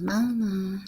Mama.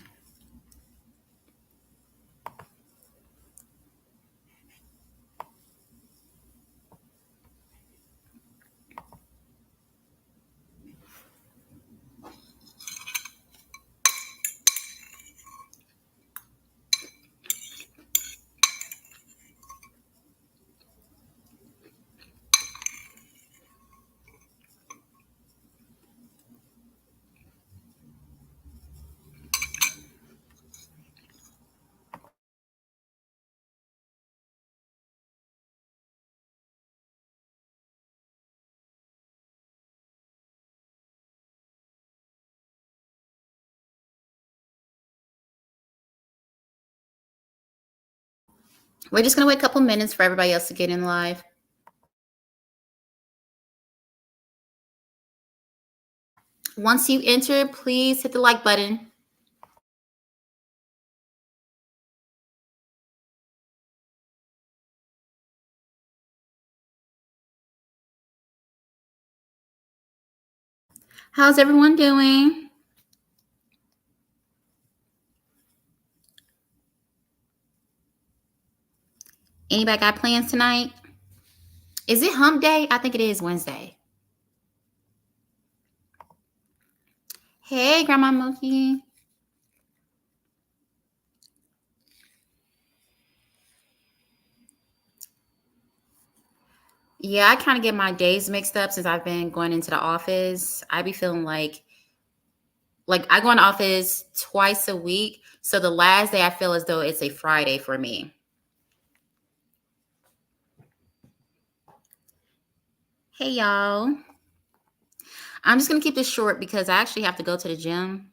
We're just going to wait a couple minutes for everybody else to get in live. Once you enter, please hit the like button. How's everyone doing? Anybody got plans tonight? Is it hump day? I think it is Wednesday. Hey, Grandma Moki. Yeah, I kind of get my days mixed up since I've been going into the office. I be feeling like I go in the office twice a week. So the last day I feel as though it's a Friday for me. Hey, y'all. I'm just going to keep this short because I actually have to go to the gym.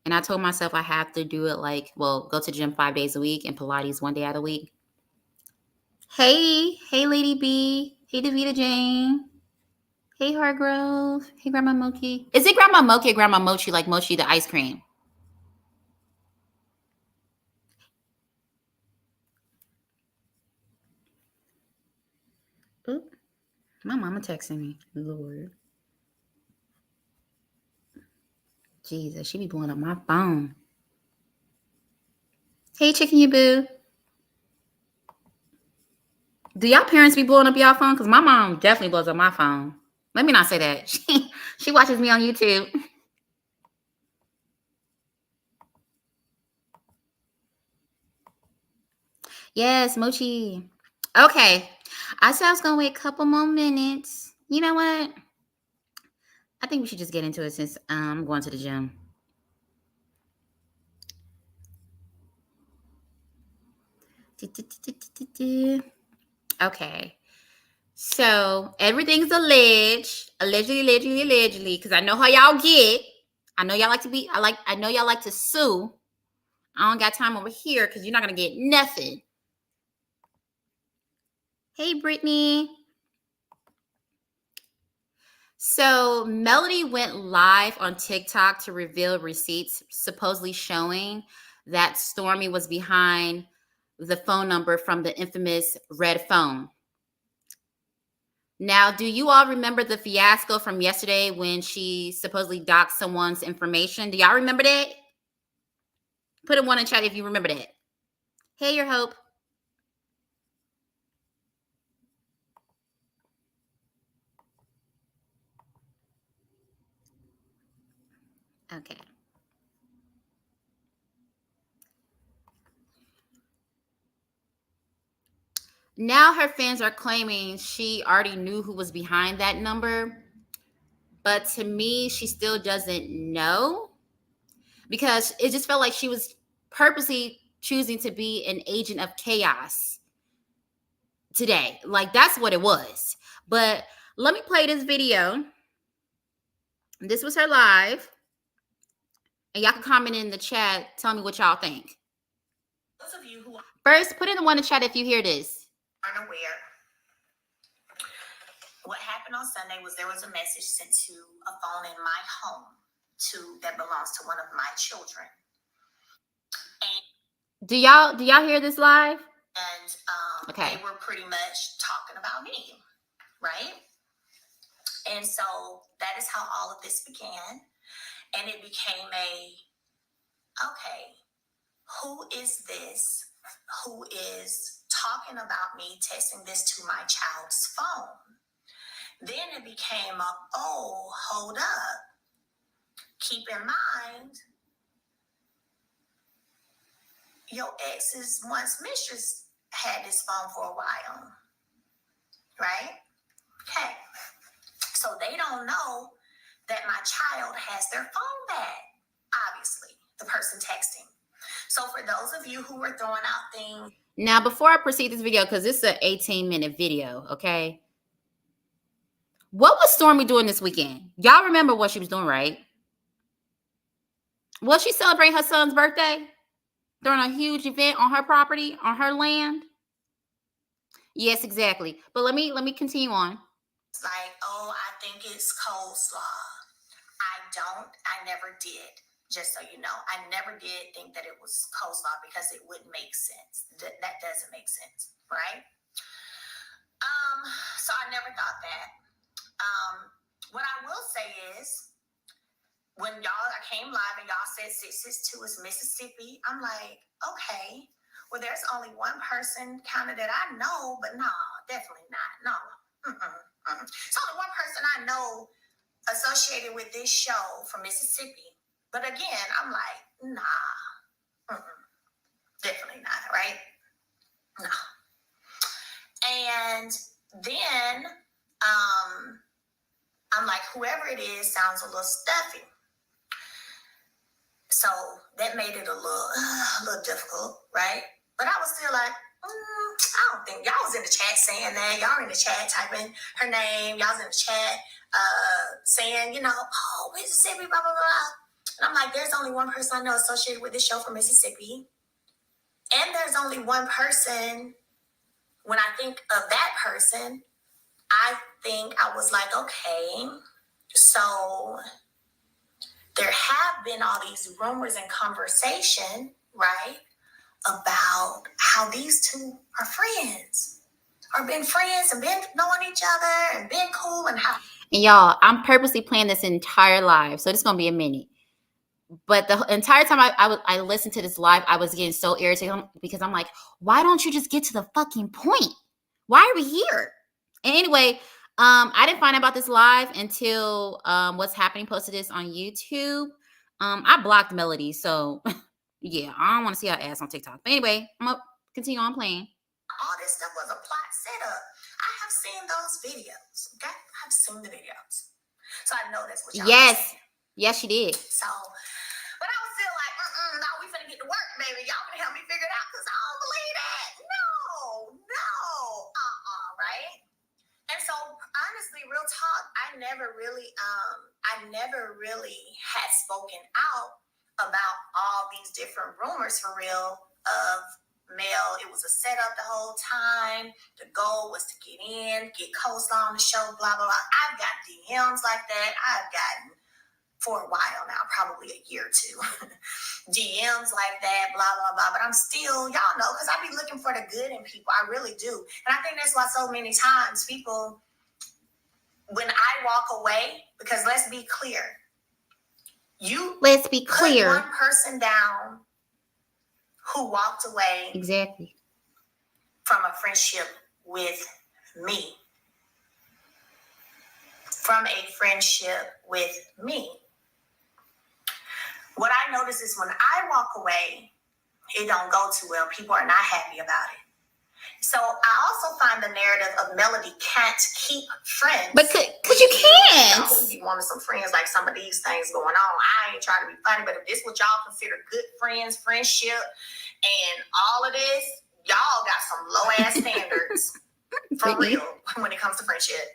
And I told myself I have to do it go to the gym 5 days a week and Pilates 1 day out of the week. Hey, Lady B. Hey, Davita Jane. Hey, Hargrove. Hey, Grandma Mochi. Is it Grandma Mochi or Grandma Mochi, like Mochi the ice cream? Oop. My mama texting me. Lord. Jesus, she be blowing up my phone. Hey, Chicken You Boo. Do y'all parents be blowing up y'all phone? Because my mom definitely blows up my phone. Let me not say that. She watches me on YouTube. Yes, Mochi. Okay. I said I was going to wait a couple more minutes. You know what? I think we should just get into it since I'm going to the gym. Okay. So everything's alleged, allegedly, because I know how y'all get. I know y'all like to be. I know y'all like to sue. I don't got time over here because you're not gonna get nothing. Hey, Brittany. So Melody went live on TikTok to reveal receipts supposedly showing that Stormi was behind the phone number from the infamous red phone. Now, do you all remember the fiasco from yesterday when she supposedly doxed someone's information? Do y'all remember that? Put a one in chat if you remember that. Hey, Your Hope. Okay. Now her fans are claiming she already knew who was behind that number. But to me, she still doesn't know because it just felt like she was purposely choosing to be an agent of chaos today. Like, that's what it was. But let me play this video. This was her live. And y'all can comment in the chat. Tell me what y'all think. Those of you who first, put in the one in the chat if you hear this. Unaware. What happened on Sunday was there was a message sent to a phone in my home that belongs to one of my children. Do y'all hear this live? And they were pretty much talking about me, right? And so that is how all of this began. And it became okay, who is this who is talking about me, texting this to my child's phone? Then it became hold up. Keep in mind, your ex's once mistress had this phone for a while, right? Okay. So they don't know that my child has their phone back, obviously, the person texting. So for those of you who were throwing out things. Now, before I proceed this video, because this is an 18-minute video, okay? What was Stormi doing this weekend? Y'all remember what she was doing, right? Was she celebrating her son's birthday during a huge event on her property, on her land? Yes, exactly. But let me continue on. It's like, I think it's coleslaw. I never did. Just so you know, I never did think that it was coleslaw because it wouldn't make sense. That doesn't make sense, right? So I never thought that. What I will say is, when I came live and y'all said 662 is Mississippi, I'm like, okay, well, there's only one person kind of that I know, but no, definitely not. No. It's only one person I know associated with this show from Mississippi. But again, I'm like, nah, definitely not, right? No. And then I'm like, whoever it is sounds a little stuffy. So that made it a little difficult, right? But I was still like, I don't think y'all was in the chat saying that. Y'all in the chat typing her name. Y'all was in the chat saying, Mississippi, blah, blah, blah. And I'm like, there's only one person I know associated with this show from Mississippi. And there's only one person, when I think of that person, I was like, okay, so there have been all these rumors and conversation, right, about how these two are friends, or been friends and been knowing each other and been cool and how. And y'all, I'm purposely playing this entire live, so this is gonna be a minute. But the entire time I listened to this live, I was getting so irritated because I'm like, why don't you just get to the fucking point? Why are we here? And anyway, I didn't find out about this live until What's Happening posted this on YouTube. I blocked Melody, so yeah, I don't want to see her ass on TikTok. But anyway, I'm gonna continue on playing. All this stuff was a plot setup. I have seen those videos. Okay, I've seen the videos, so I know that's what y'all. Yes, she did. So, but I was still like, no, we finna get to work, baby. Y'all can help me figure it out because I don't believe that. No, right? And so, honestly, real talk, I never really had spoken out about all these different rumors for real of Mel. It was a setup the whole time. The goal was to get in, get coleslaw on the show, blah, blah, blah. I've got DMs like that. I've gotten, for a while now, probably a year or two, DMs like that, blah, blah, blah. But I'm still, y'all know, because I be looking for the good in people. I really do. And I think that's why so many times people, when I walk away, because let's be clear, put one person down who walked away exactly from a friendship with me. From a friendship with me. What I notice is when I walk away, it don't go too well. People are not happy about it. So I also find the narrative of Melody can't keep friends. But because you can't. You wanted some friends, like some of these things going on. I ain't trying to be funny, but if this what y'all consider good friends, friendship, and all of this, y'all got some low-ass standards. For real, when it comes to friendship.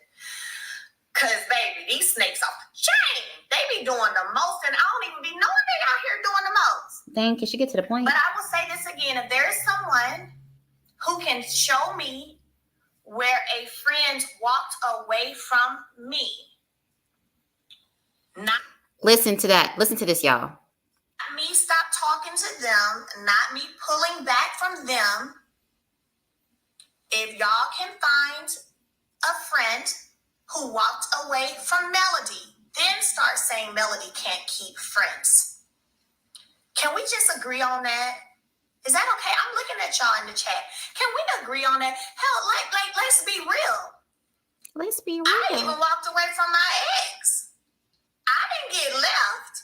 Because, baby, these snakes off the chain. They be doing the most, and I don't even be knowing they out here doing the most. Dang, can she get to the point? But I will say this again. If there is someone who can show me where a friend walked away from me. Listen to that. Listen to this, y'all. Me stop talking to them, not me pulling back from them. If y'all can find a friend who walked away from Melody, then start saying Melody can't keep friends. Can we just agree on that? Is that okay? I'm looking at y'all in the chat. Can we agree on that? Hell, like, let's be real. Let's be real. I even walked away from my ex. I didn't get left.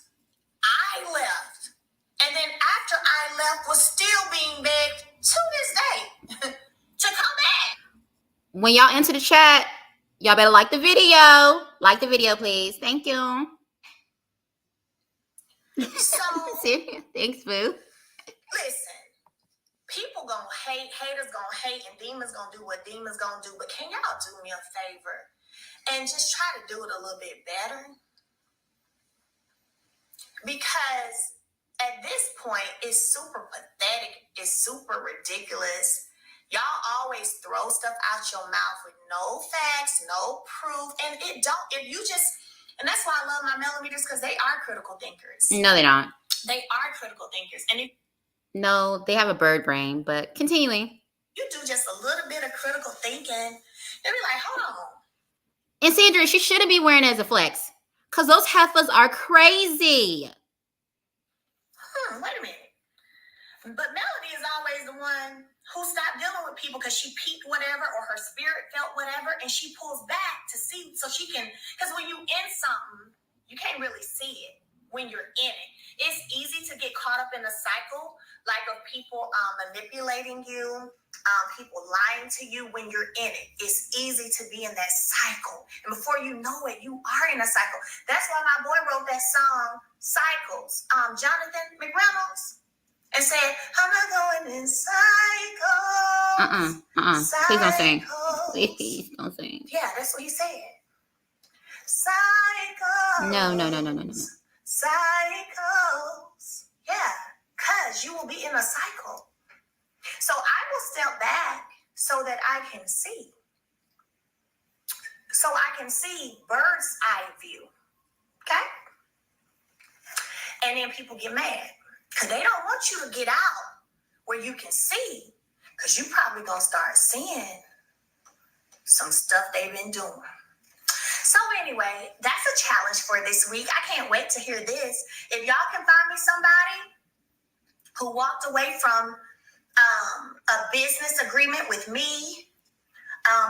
I left. And then after I left, was still being begged to this day to come back. When y'all enter the chat, y'all better like the video. Like the video, please. Thank you. So, thanks, boo. Listen, people gonna hate, haters gonna hate, and demons gonna do what demons gonna do. But can y'all do me a favor and just try to do it a little bit better? Because at this point, it's super pathetic. It's super ridiculous. Y'all always throw stuff out your mouth with no facts, no proof, and and that's why I love my millimeters, because they are critical thinkers. No, they don't. They are critical thinkers, and no, they have a bird brain. But continuing, you do just a little bit of critical thinking, they'll be like, hold on. And Sandra, she shouldn't be wearing it as a flex, because those heifers are crazy. Wait a minute. But Melody is always the one who stopped dealing with people because she peaked whatever, or her spirit felt whatever, and she pulls back to see, so she can, because when you in something, you can't really see it when you're in it. It's easy to get caught up in a cycle, like of people manipulating you, people lying to you when you're in it. It's easy to be in that cycle. And before you know it, you are in a cycle. That's why my boy wrote that song, Cycles, Jonathan McReynolds, and said, I'm not going in cycles. Please don't sing. Please don't sing. Yeah, that's what he said. Cycles. No. Cycles. Yeah, because you will be in a cycle. So I will step back so that I can see. So I can see bird's eye view. Okay? And then people get mad because they don't want you to get out where you can see, because you probably going to start seeing some stuff they've been doing. So anyway, that's a challenge for this week. I can't wait to hear this. If y'all can find me somebody who walked away from a business agreement with me,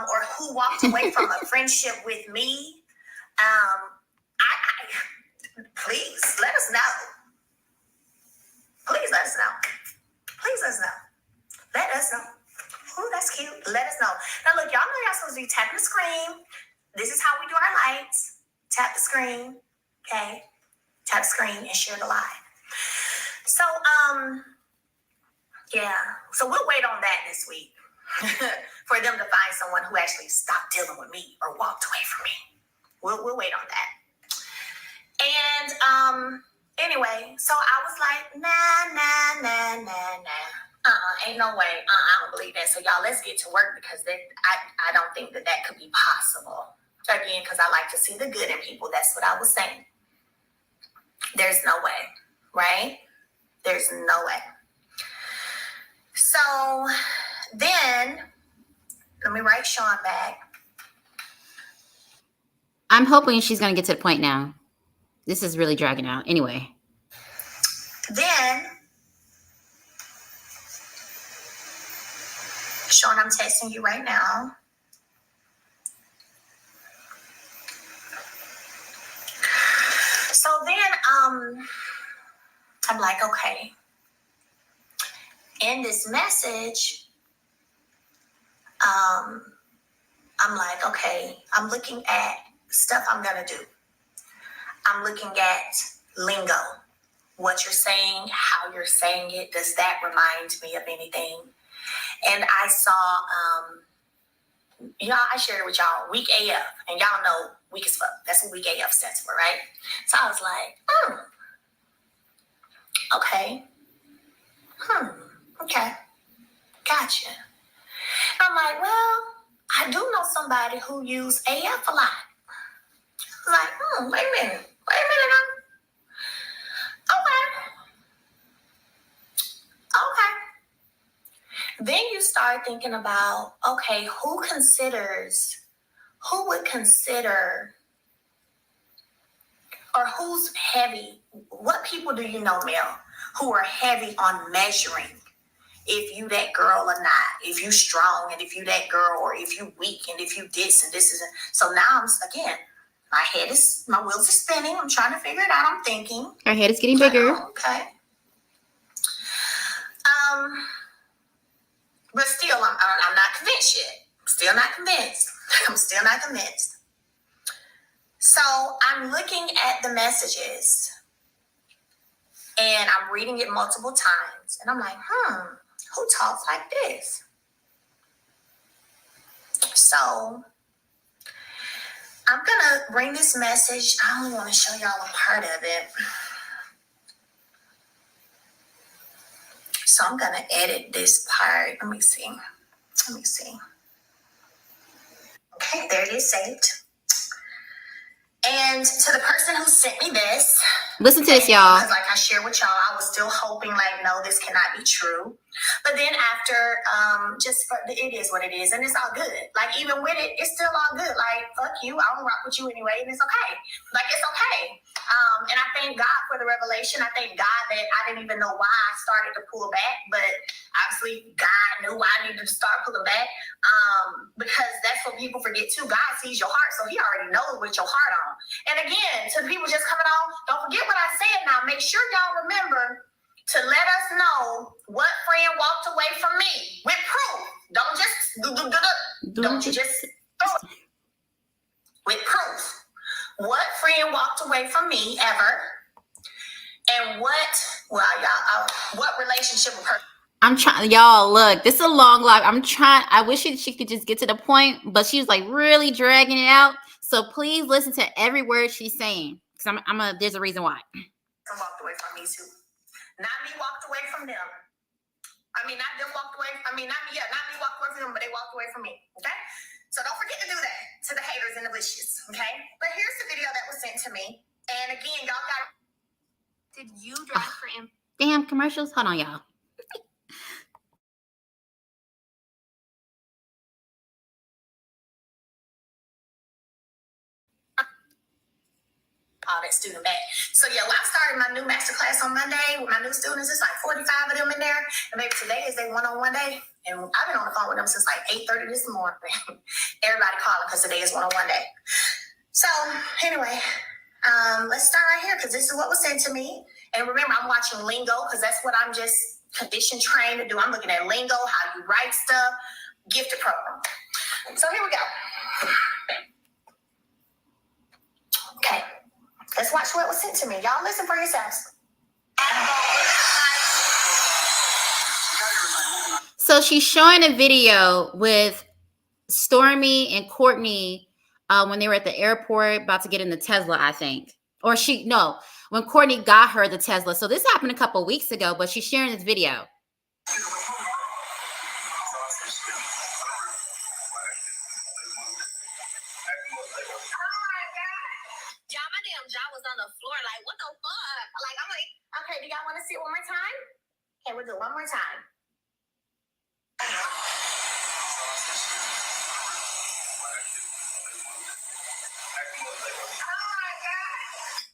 or who walked away from a friendship with me, please let us know. Please let us know. Please let us know. Let us know. Ooh, that's cute. Let us know. Now look, y'all know y'all supposed to be tapping the screen. This is how we do our lights. Tap the screen. Okay? Tap the screen and share the live. So, yeah. So we'll wait on that this week for them to find someone who actually stopped dealing with me or walked away from me. We'll wait on that. And anyway, so I was like, nah. Ain't no way. I don't believe that. So y'all, let's get to work, because I don't think that could be possible. Again, because I like to see the good in people. That's what I was saying. There's no way, right? There's no way. So then, let me write Sean back. I'm hoping she's going to get to the point now. This is really dragging out. Anyway. Then, Sean, I'm texting you right now. So then, I'm like, okay. In this message, I'm like, okay, I'm looking at stuff I'm going to do. I'm looking at lingo. What you're saying, how you're saying it. Does that remind me of anything? And I saw, I shared it with y'all, weak AF. And y'all know weak as fuck. That's what weak AF stands for, right? So I was like, okay. Okay. Gotcha. And I'm like, well, I do know somebody who used AF a lot. I was like, wait a minute. Okay. start thinking about, okay, who would consider, or who's heavy? What people do you know, Mel, who are heavy on measuring if you that girl or not, if you strong and if you that girl, or if you weak and if you this and this is. So now I'm, again, my wheels are spinning. I'm trying to figure it out. I'm thinking. Her head is getting bigger. Okay. But still, I'm not convinced yet. Still not convinced. I'm still not convinced. So I'm looking at the messages and I'm reading it multiple times. And I'm like, who talks like this? So I'm going to bring this message. I only want to show y'all a part of it. So I'm going to edit this part. Let me see. Okay, there it is, saved. And to the person who sent me this, listen to this, y'all. Because like I shared with y'all, I was still hoping like, no, this cannot be true. But then after, it is what it is, and it's all good. Like even with it, it's still all good. Like fuck you, I don't rock with you anyway, and it's okay. Like it's okay. And I thank God for the revelation. I thank God that I didn't even know why I started to pull back, but obviously God knew why I needed to start pulling back. Because that's what people forget too. God sees your heart, so He already knows what your heart on. And again, to the people just coming on, don't forget what I said. Now, make sure y'all remember to let us know what friend walked away from me with proof. Don't you just throw it with proof. What friend walked away from me ever, and what relationship with her? I'm trying, y'all, look, this is a long live. I wish she could just get to the point, but she was like really dragging it out. So please listen to every word she's saying. Because there's a reason why. Walked away from me too. Not me walked away from them. Not me walked away from them, but they walked away from me. Okay? So don't forget to do that to the haters and the wishes. Okay? But here's the video that was sent to me. And again, y'all got. Did you drive for him? Damn commercials. Hold on, y'all. All that student back. So yeah, when I started my new master class on Monday with my new students, it's like 45 of them in there. And maybe today is their one-on-one day. And I've been on the phone with them since like 8:30 this morning. Everybody calling because today is one-on-one day. So anyway, let's start right here because this is what was sent to me. And remember, I'm watching lingo because that's what I'm just conditioned trained to do. I'm looking at lingo, how you write stuff, gifted program. So here we go. Okay. Let's watch what was sent to me. Y'all listen for yourselves. So she's showing a video with Stormi and Courtney when they were at the airport about to get in the Tesla, I think. When Courtney got her the Tesla. So this happened a couple of weeks ago, but she's sharing this video. Okay, do y'all want to see it one more time? Okay, we'll do it one more time.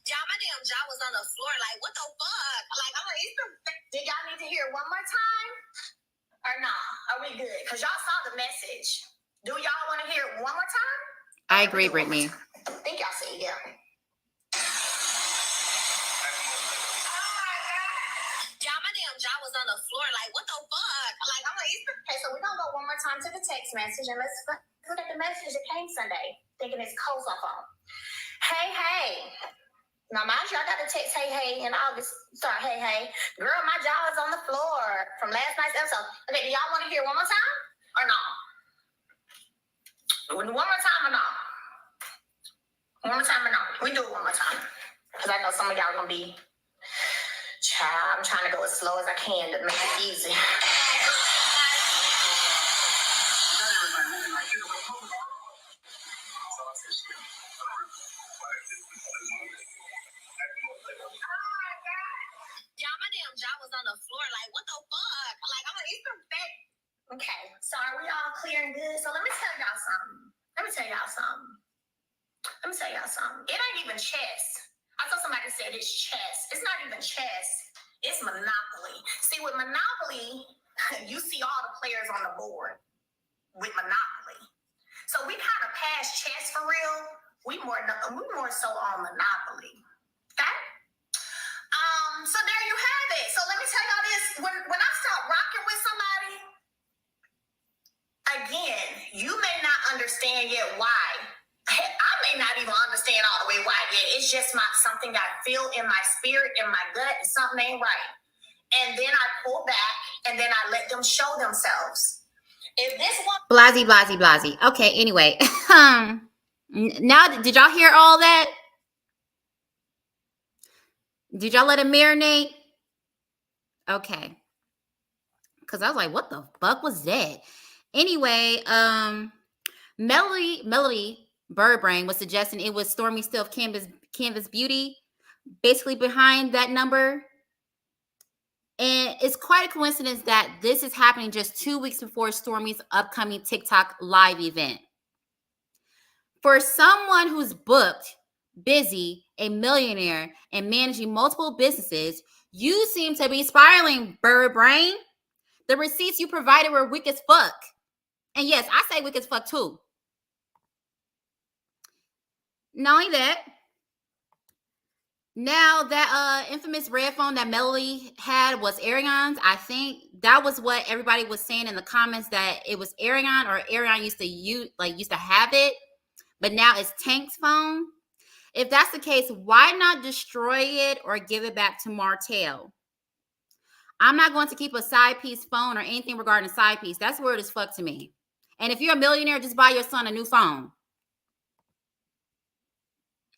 Y'all, my damn jaw was on the floor. Like, what the fuck? Like, I'm like, did y'all need to hear it one more time? Or not? Are we good? Because y'all saw the message. Do y'all want to hear it one more time? I agree, Brittany. I think y'all see it, yeah. Jaw was on the floor, like, what the fuck? Like, I'm like, okay, so we're gonna go one more time to the text message and let's look at the message that came Sunday, thinking it's Cole's phone. Hey. Now, mind you, I got the text, hey, in August. Sorry, hey. Girl, my jaw is on the floor from last night's episode. Okay, do y'all want to hear one more time or no? One more time or no? One more time or no? We do it one more time. Because I know some of y'all gonna be. Child, I'm trying to go as slow as I can to make it easy. Y'all, my damn jaw was on the floor. Like, what the fuck? Like, I'm like, okay. So are we all clear and good? So let me tell y'all something. It ain't even chess. I saw somebody said it's chess. It's not even chess. It's Monopoly. See, with Monopoly, you see all the players on the board with Monopoly. So we kind of past chess for real. We more so on Monopoly. Okay? So there you have it. So let me tell y'all this. When I start rocking with somebody, again, you may not understand yet why. I may not even understand all the way why yet. It's just something I feel in my spirit, in my gut, and something ain't right. And then I pull back, and then I let them show themselves. If this one... Blasey. Okay, anyway. Now, did y'all hear all that? Did y'all let it marinate? Okay. Because I was like, what the fuck was that? Anyway, Melody Birdbrain was suggesting it was Stormi Steele of Canvas Beauty, basically behind that number. And it's quite a coincidence that this is happening just 2 weeks before Stormi's upcoming TikTok live event. For someone who's booked, busy, a millionaire, and managing multiple businesses, you seem to be spiraling, Birdbrain. The receipts you provided were weak as fuck. And yes, I say weak as fuck too. Not only that, now that infamous red phone that Melody had was Ariane's. I think that was what everybody was saying in the comments, that it was Ariane, or Ariane used to have it, but now it's Tank's phone. If that's the case, why not destroy it or give it back to Martell? I'm not going to keep a side piece phone or anything regarding side piece. That's weird as fuck to me. And if you're a millionaire, just buy your son a new phone.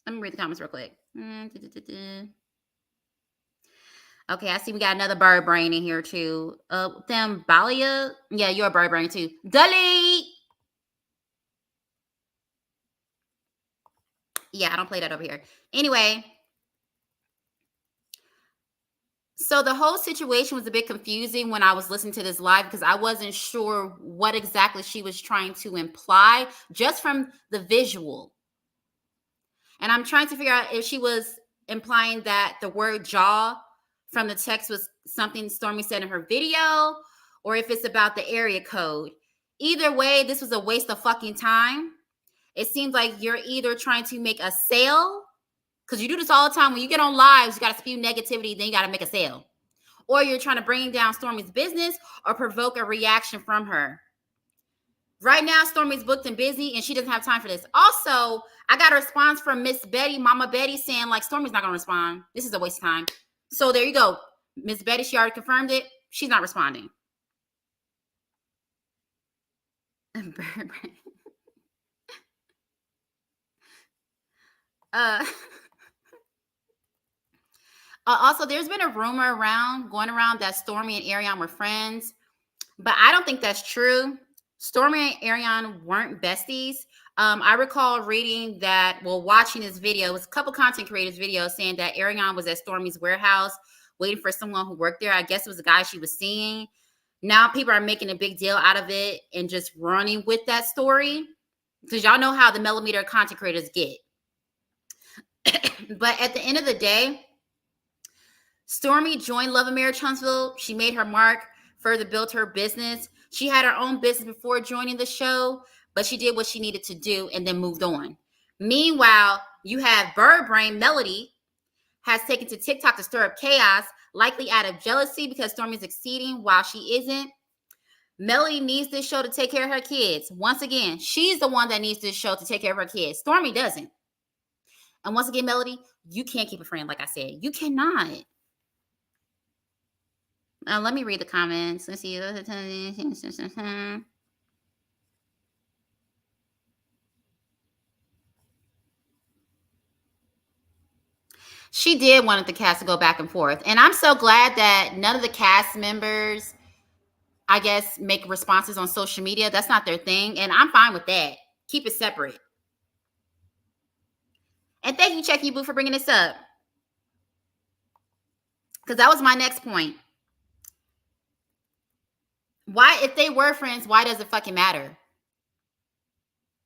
Let me read the comments real quick. Okay, I see we got another bird brain in here too. Them Balia. Yeah, you're a bird brain too. Delete. Yeah, I don't play that over here. Anyway. So the whole situation was a bit confusing when I was listening to this live, because I wasn't sure what exactly she was trying to imply just from the visual. And I'm trying to figure out if she was implying that the word jaw from the text was something Stormi said in her video, or if it's about the area code. Either way, this was a waste of fucking time. It seems like you're either trying to make a sale, because you do this all the time. When you get on lives, you got to spew negativity, then you got to make a sale. Or you're trying to bring down Stormi's business or provoke a reaction from her. Right now, Stormi's booked and busy, and she doesn't have time for this. Also, I got a response from Miss Betty, Mama Betty, saying, like, Stormi's not going to respond. This is a waste of time. So there you go. Miss Betty, she already confirmed it. She's not responding. Also, there's been a rumor going around that Stormi and Ariane were friends, but I don't think that's true. Stormi and Ariane weren't besties. I recall reading that, watching this video, it was a couple content creators' videos saying that Ariane was at Stormi's warehouse waiting for someone who worked there. I guess it was a guy she was seeing. Now people are making a big deal out of it and just running with that story, because y'all know how the millimeter content creators get. But at the end of the day, Stormi joined Love and Marriage Huntsville. She made her mark, further built her business. She had her own business before joining the show, but she did what she needed to do and then moved on. Meanwhile, you have Birdbrain Melody has taken to TikTok to stir up chaos, likely out of jealousy because Stormi's exceeding while she isn't. Melody needs this show to take care of her kids. Once again, she's the one that needs this show to take care of her kids. Stormi doesn't. And once again, Melody, you can't keep a friend, like I said. You cannot. Let me read the comments. Let's see. She did want the cast to go back and forth. And I'm so glad that none of the cast members, I guess, make responses on social media. That's not their thing. And I'm fine with that. Keep it separate. And thank you, Checky Boo, for bringing this up, because that was my next point. Why, if they were friends, why does it fucking matter?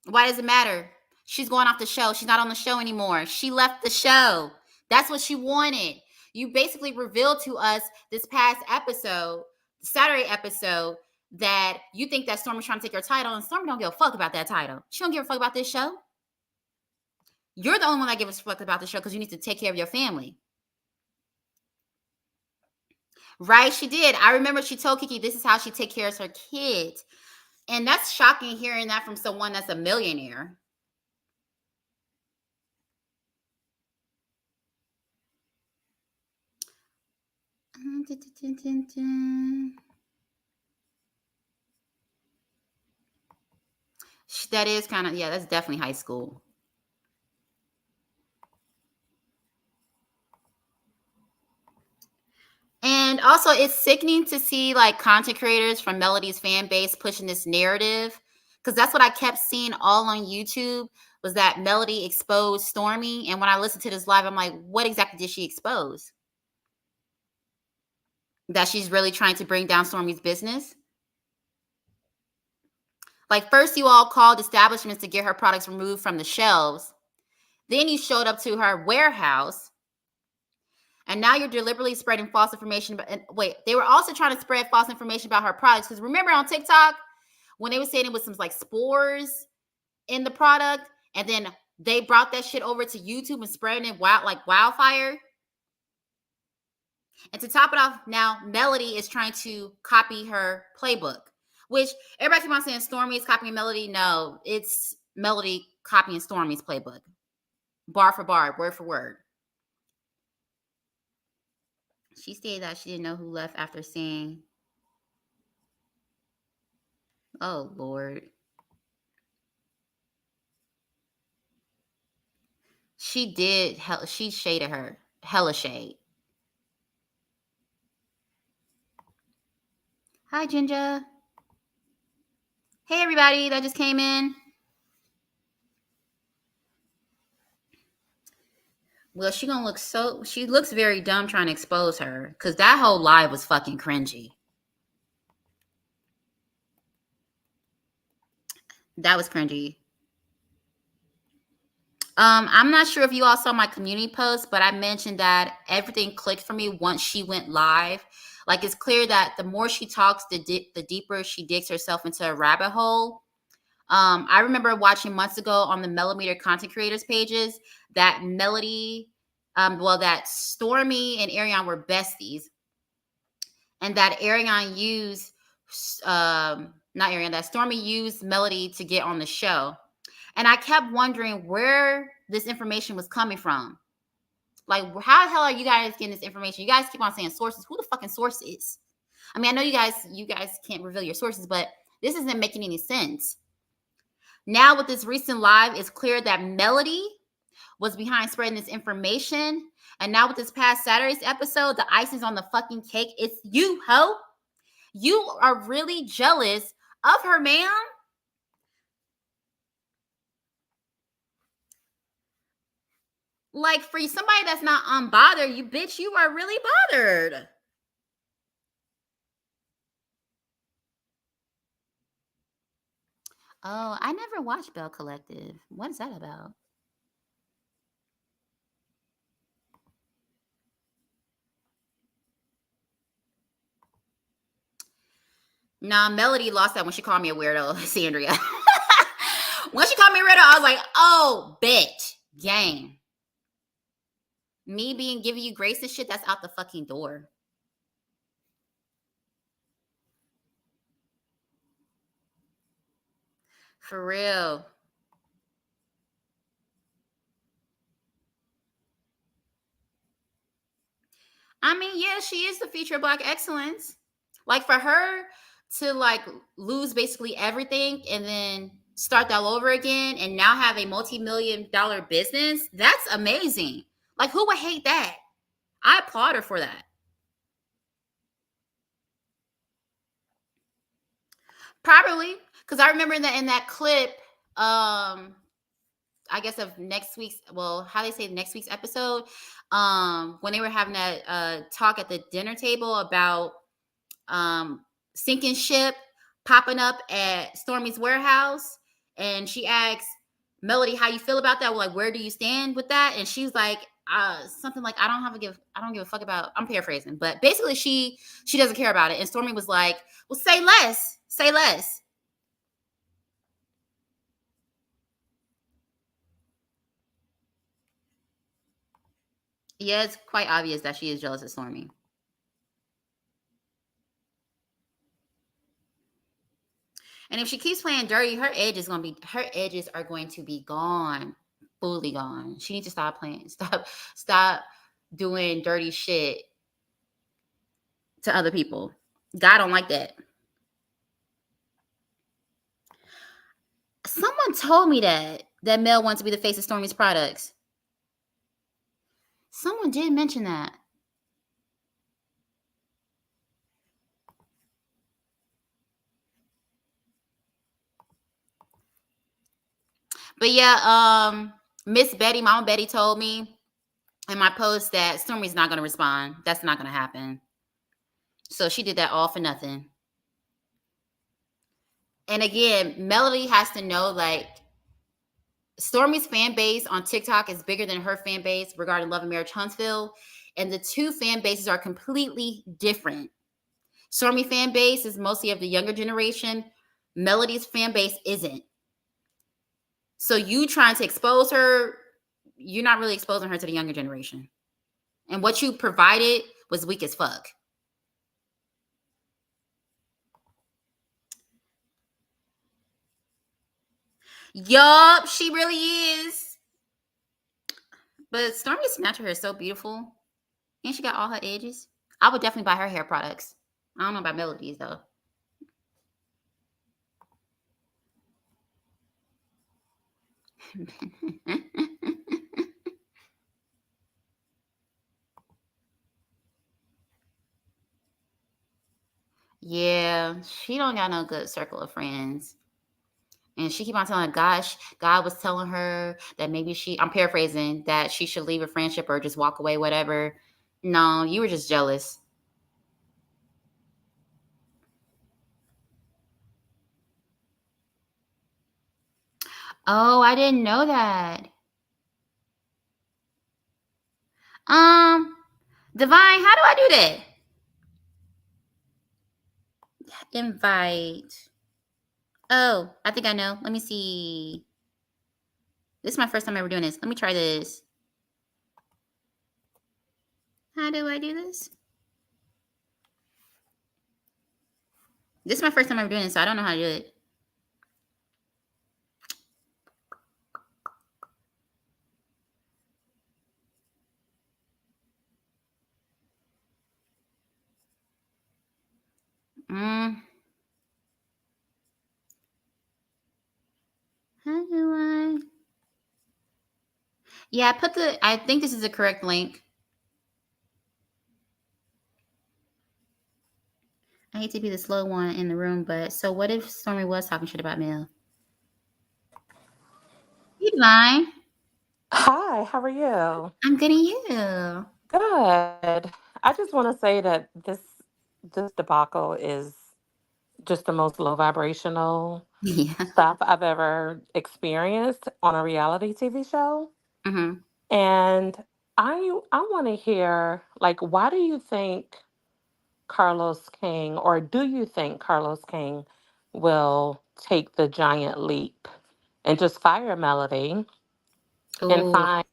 Why does it matter? She's going off the show. She's not on the show anymore. She left the show. That's what she wanted. You basically revealed to us this past episode, Saturday episode, that you think that Stormi's trying to take her title, and Stormi don't give a fuck about that title. She don't give a fuck about this show. You're the only one that gives a fuck about the show because you need to take care of your family. Right? She did. I remember she told Kiki this is how she takes care of her kids. And that's shocking hearing that from someone that's a millionaire. That is kind of, yeah, that's definitely high school. And also, it's sickening to see like content creators from Melody's fan base pushing this narrative, because that's what I kept seeing all on YouTube, was that Melody exposed Stormi. And when I listened to this live, I'm like, what exactly did she expose? That she's really trying to bring down Stormi's business? Like, first you all called establishments to get her products removed from the shelves. Then you showed up to her warehouse. And now you're deliberately spreading false information. And wait, they were also trying to spread false information about her products. Because remember on TikTok, when they were saying it was some like spores in the product, and then they brought that shit over to YouTube and spreading it like wildfire. And to top it off, now Melody is trying to copy her playbook, which everybody keep on saying Stormi is copying Melody. No, it's Melody copying Stormi's playbook, bar for bar, word for word. She stated that she didn't know who left after seeing. Oh, Lord. She did. She shaded her. Hella shade. Hi, Ginger. Hey, everybody that just came in. Well, she gonna look so. She looks very dumb trying to expose her, because that whole live was fucking cringy. That was cringy. I'm not sure if you all saw my community post, but I mentioned that everything clicked for me once she went live. Like, it's clear that the more she talks, the deeper she digs herself into a rabbit hole. I remember watching months ago on the Millimeter content creators pages that Melody, that Stormi and Ariane were besties, and that Ariane used, not Ariane, that Stormi used Melody to get on the show. And I kept wondering where this information was coming from. Like, how the hell are you guys getting this information? You guys keep on saying sources. Who the fucking source is? I mean, I know you guys can't reveal your sources, but this isn't making any sense. Now with this recent live, it's clear that Melody was behind spreading this information. And now with this past Saturday's episode, the icing's on the fucking cake. It's you, ho. You are really jealous of her, ma'am. Like, for somebody that's not unbothered, you bitch, you are really bothered. Oh, I never watched Bell Collective. What is that about? Nah, Melody lost that when she called me a weirdo, Sandria. When she called me a weirdo, I was like, oh, bitch, gang. Me giving you grace and shit, that's out the fucking door. For real. I mean, yeah, she is the future of Black excellence. Like, for her to like lose basically everything and then start all over again and now have a multi-million-dollar business, that's amazing. Like, who would hate that? I applaud her for that. Probably, because I remember that in that clip, I guess of next week's, well, how they say next week's episode, when they were having that talk at the dinner table about sinking ship popping up at Stormi's warehouse, and she asks Melody, "How you feel about that?" Well, like, where do you stand with that? And she's like, something like, I don't give a fuck about." I'm paraphrasing, but basically, she doesn't care about it. And Stormi was like, "Well, say less, say less." Yeah, it's quite obvious that she is jealous of Stormi. And if she keeps playing dirty, her edges are going to be gone, fully gone. She needs to stop playing, stop doing dirty shit to other people. God don't like that. Someone told me that Mel wants to be the face of Stormi's products. Someone did mention that. But yeah, Miss Betty, Mama Betty told me in my post that Stormi's not gonna respond. That's not gonna happen. So she did that all for nothing. And again, Melody has to know, like, Stormi's fan base on TikTok is bigger than her fan base regarding Love and Marriage Huntsville. And the two fan bases are completely different. Stormi fan base is mostly of the younger generation. Melody's fan base isn't. So you trying to expose her, you're not really exposing her to the younger generation. And what you provided was weak as fuck. Yup, she really is. But Stormi's natural hair is so beautiful. And she got all her edges. I would definitely buy her hair products. I don't know about Melody's though. Yeah, she don't got no good circle of friends. And she keep on telling gosh, God was telling her that maybe I'm paraphrasing, that she should leave a friendship or just walk away, whatever. No, you were just jealous. Oh, I didn't know that. Um, Divine, how do I do that? Invite. Oh, I think I know. Let me see. This is my first time ever doing this. Let me try this. How do I do this? This is my first time ever doing this, so I don't know how to do it. Mm. How do I? Yeah, I think this is the correct link. I hate to be the slow one in the room, but so what if Stormi was talking shit about Mel? You lying? Hi, how are you? I'm good at you. Good. I just want to say that this debacle is just the most low vibrational Yeah. stuff I've ever experienced on a reality TV show. Mm-hmm. And I want to hear, like, why do you think Carlos King, or do you think Carlos King will take the giant leap and just fire Melody and Oh, find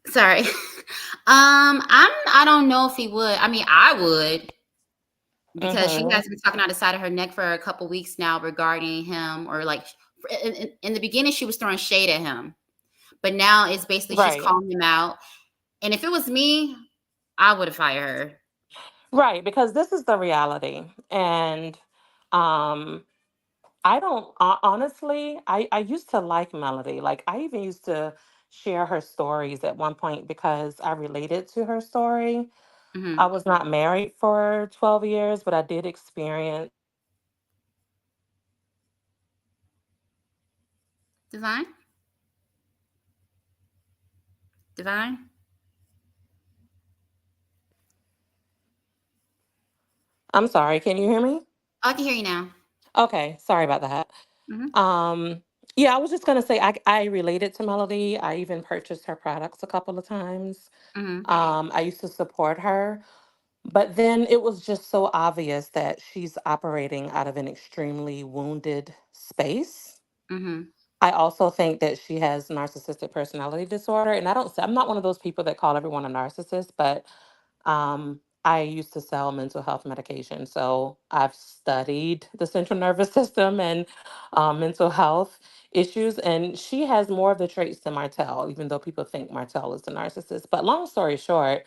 sorry. I don't know if he would. I mean, I would, because she Mhm. has been talking out the side of her neck for a couple weeks now regarding him, or like in the beginning she was throwing shade at him, but now it's basically she's Right. calling him out. And if it was me, I would have fired her. Right, because this is the reality. And um I don't honestly, I used to like Melody. Like I even used to share her stories at one point because I related to her story. I Mm-hmm. was not married for 12 years, but I did experience Divine, Divine. I'm sorry, can you hear me? Oh, I can hear you now. Okay, sorry about that. Mhm. Um, yeah, I was just gonna say I related to Melody. I even purchased her products a couple of times. Mhm. I used to support her, but then it was just so obvious that she's operating out of an extremely wounded space. Mhm. I also think that she has narcissistic personality disorder, and I'm not one of those people that call everyone a narcissist, but I used to sell mental health medication, so I've studied the central nervous system and mental health issues. And she has more of the traits than Martell, even though people think Martell is the narcissist. But long story short,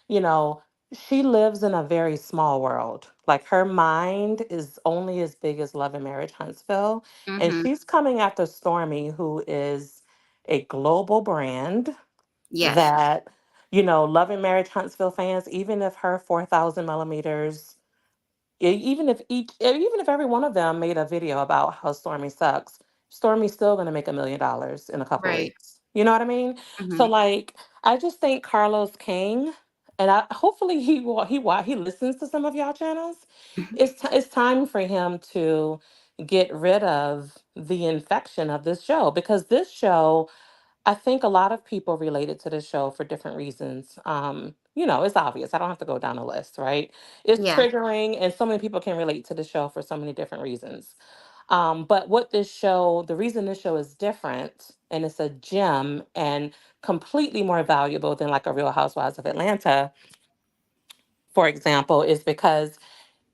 you know, she lives in a very small world. Like her mind is only as big as Love and Marriage Huntsville, and Mhm. she's coming after Stormy, who is a global brand Yes. that, Love and Marriage Huntsville fans, even if her 4,000 millimeters, even if every one of them made a video about how Stormy sucks, Stormy's still going to make $1 million in a couple Right. weeks. You know what I mean? So Mhm. like, I just think Carlos King, and hopefully he listens to some of y'all channels. It's time for him to get rid of the infection of this show, because this show, I think a lot of people related to the show for different reasons. It's obvious. I don't have to go down a list, right? It's Yeah. triggering, and so many people can relate to the show for so many different reasons. But the reason this show is different and it's a gem and completely more valuable than like a Real Housewives of Atlanta, for example, is because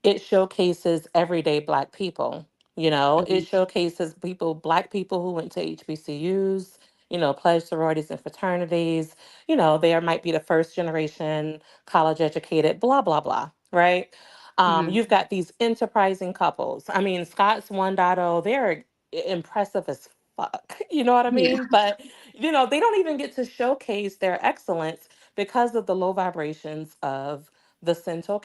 it showcases everyday Black people. It Mhm. showcases Black people who went to HBCUs, pledged sororities and fraternities. They might be the first generation college educated, blah, blah, blah, right? Mhm. You've got these enterprising couples. I mean, Scott's 1.0, they're impressive as fuck. You know what I Yeah. mean? But, they don't even get to showcase their excellence because of the low vibrations of the central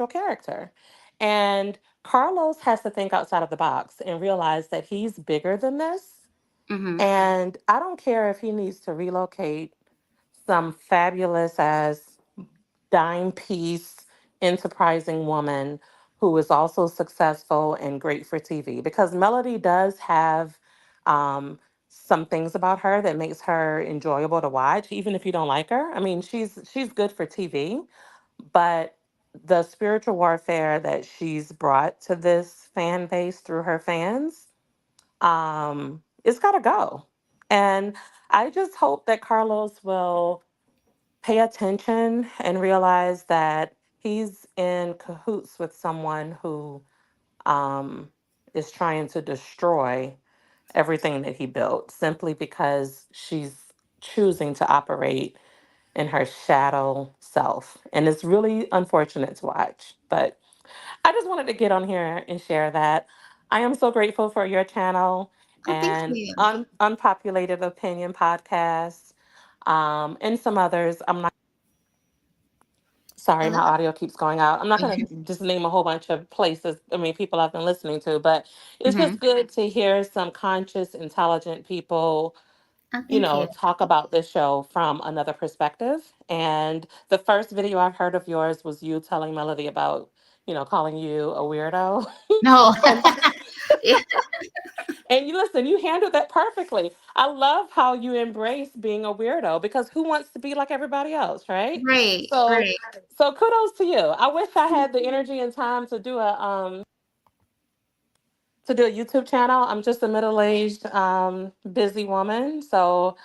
character. And Carlos has to think outside of the box and realize that he's bigger than this. Mhm. And I don't care if he needs to relocate some fabulous as dime piece, enterprising woman who is also successful and great for TV. Because Melody does have um, some things about her that makes her enjoyable to watch, even if you don't like her. I mean, she's good for TV, but the spiritual warfare that she's brought to this fan base through her fans, it's got to go. And I just hope that Carlos will pay attention and realize that he's in cahoots with someone who um, is trying to destroy everything that he built simply because she's choosing to operate in her shadow self. And it's really unfortunate to watch. But I just wanted to get on here and share that. I am so grateful for your channel Oh, thank and you. Unpopulated Opinion podcast, and some others. I'm not sorry, Oh, my that's audio keeps going out. I'm not going okay. to just name a whole bunch of places, I mean, people I've been listening to, but it's Mhm. just good to hear some conscious, intelligent people Oh, thank you. talk about this show from another perspective. And the first video I've heard of yours was you telling Melody about, calling you a weirdo. No. and Yeah. and you listen, you handled that perfectly. I love how you embrace being a weirdo, because who wants to be like everybody else, right? Right. So Right. so kudos to you. I wish I had the energy and time to do a YouTube channel. I'm just a middle-aged, busy woman, so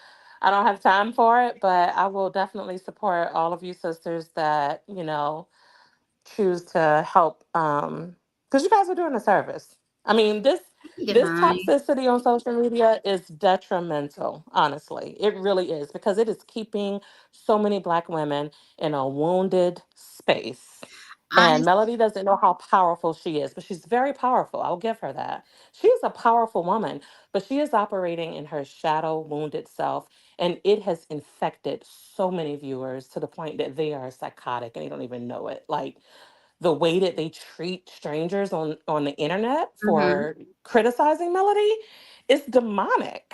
I don't have time for it. But I will definitely support all of you sisters that choose to help, because you guys are doing a service. I mean, this Divine. toxicity on social media is detrimental. Honestly, it really is, because it is keeping so many Black women in a wounded space. And Honest. Melody doesn't know how powerful she is, but she's very powerful. I'll give her that. She is a powerful woman, but she is operating in her shadow wounded self. And it has infected so many viewers to the point that they are psychotic and they don't even know it. Like, the way that they treat strangers on the internet Mhm. for criticizing Melody is demonic.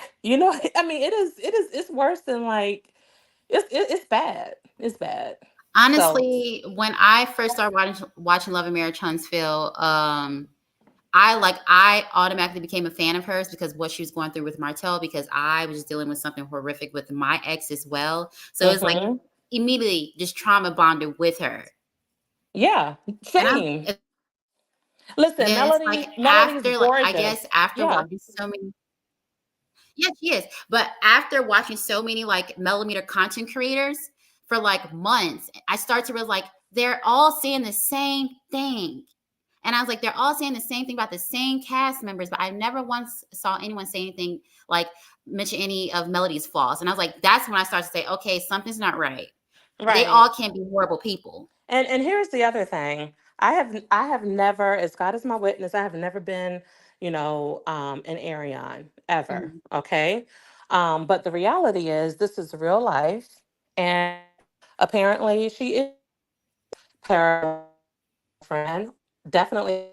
I mean, it's worse than like, it's bad. It's bad. So, Honestly, when I first started watching Love and Marriage Huntsville, I automatically became a fan of hers because what she was going through with Martell, because I was just dealing with something horrific with my ex as well. So it's like mhm. immediately just trauma bonded with her. Yeah, And I same. and Listen, then it's like Melody's after, like, I gorgeous. guess after Yeah, watching so many, yeah, she is. But after watching so many like millimeter content creators for like months, I start to realize like they're all saying the same thing. And I was like, they're all saying the same thing about the same cast members, but I never once saw anyone say anything like mention any of Melody's flaws. And I was like, that's when I started to say, okay, something's not right. They right. all can't be horrible people. And here's the other thing. I have never, as God is my witness, I have never been, an Arian ever. Mhm. Okay. But the reality is this is real life. And apparently she is parallel friend, definitely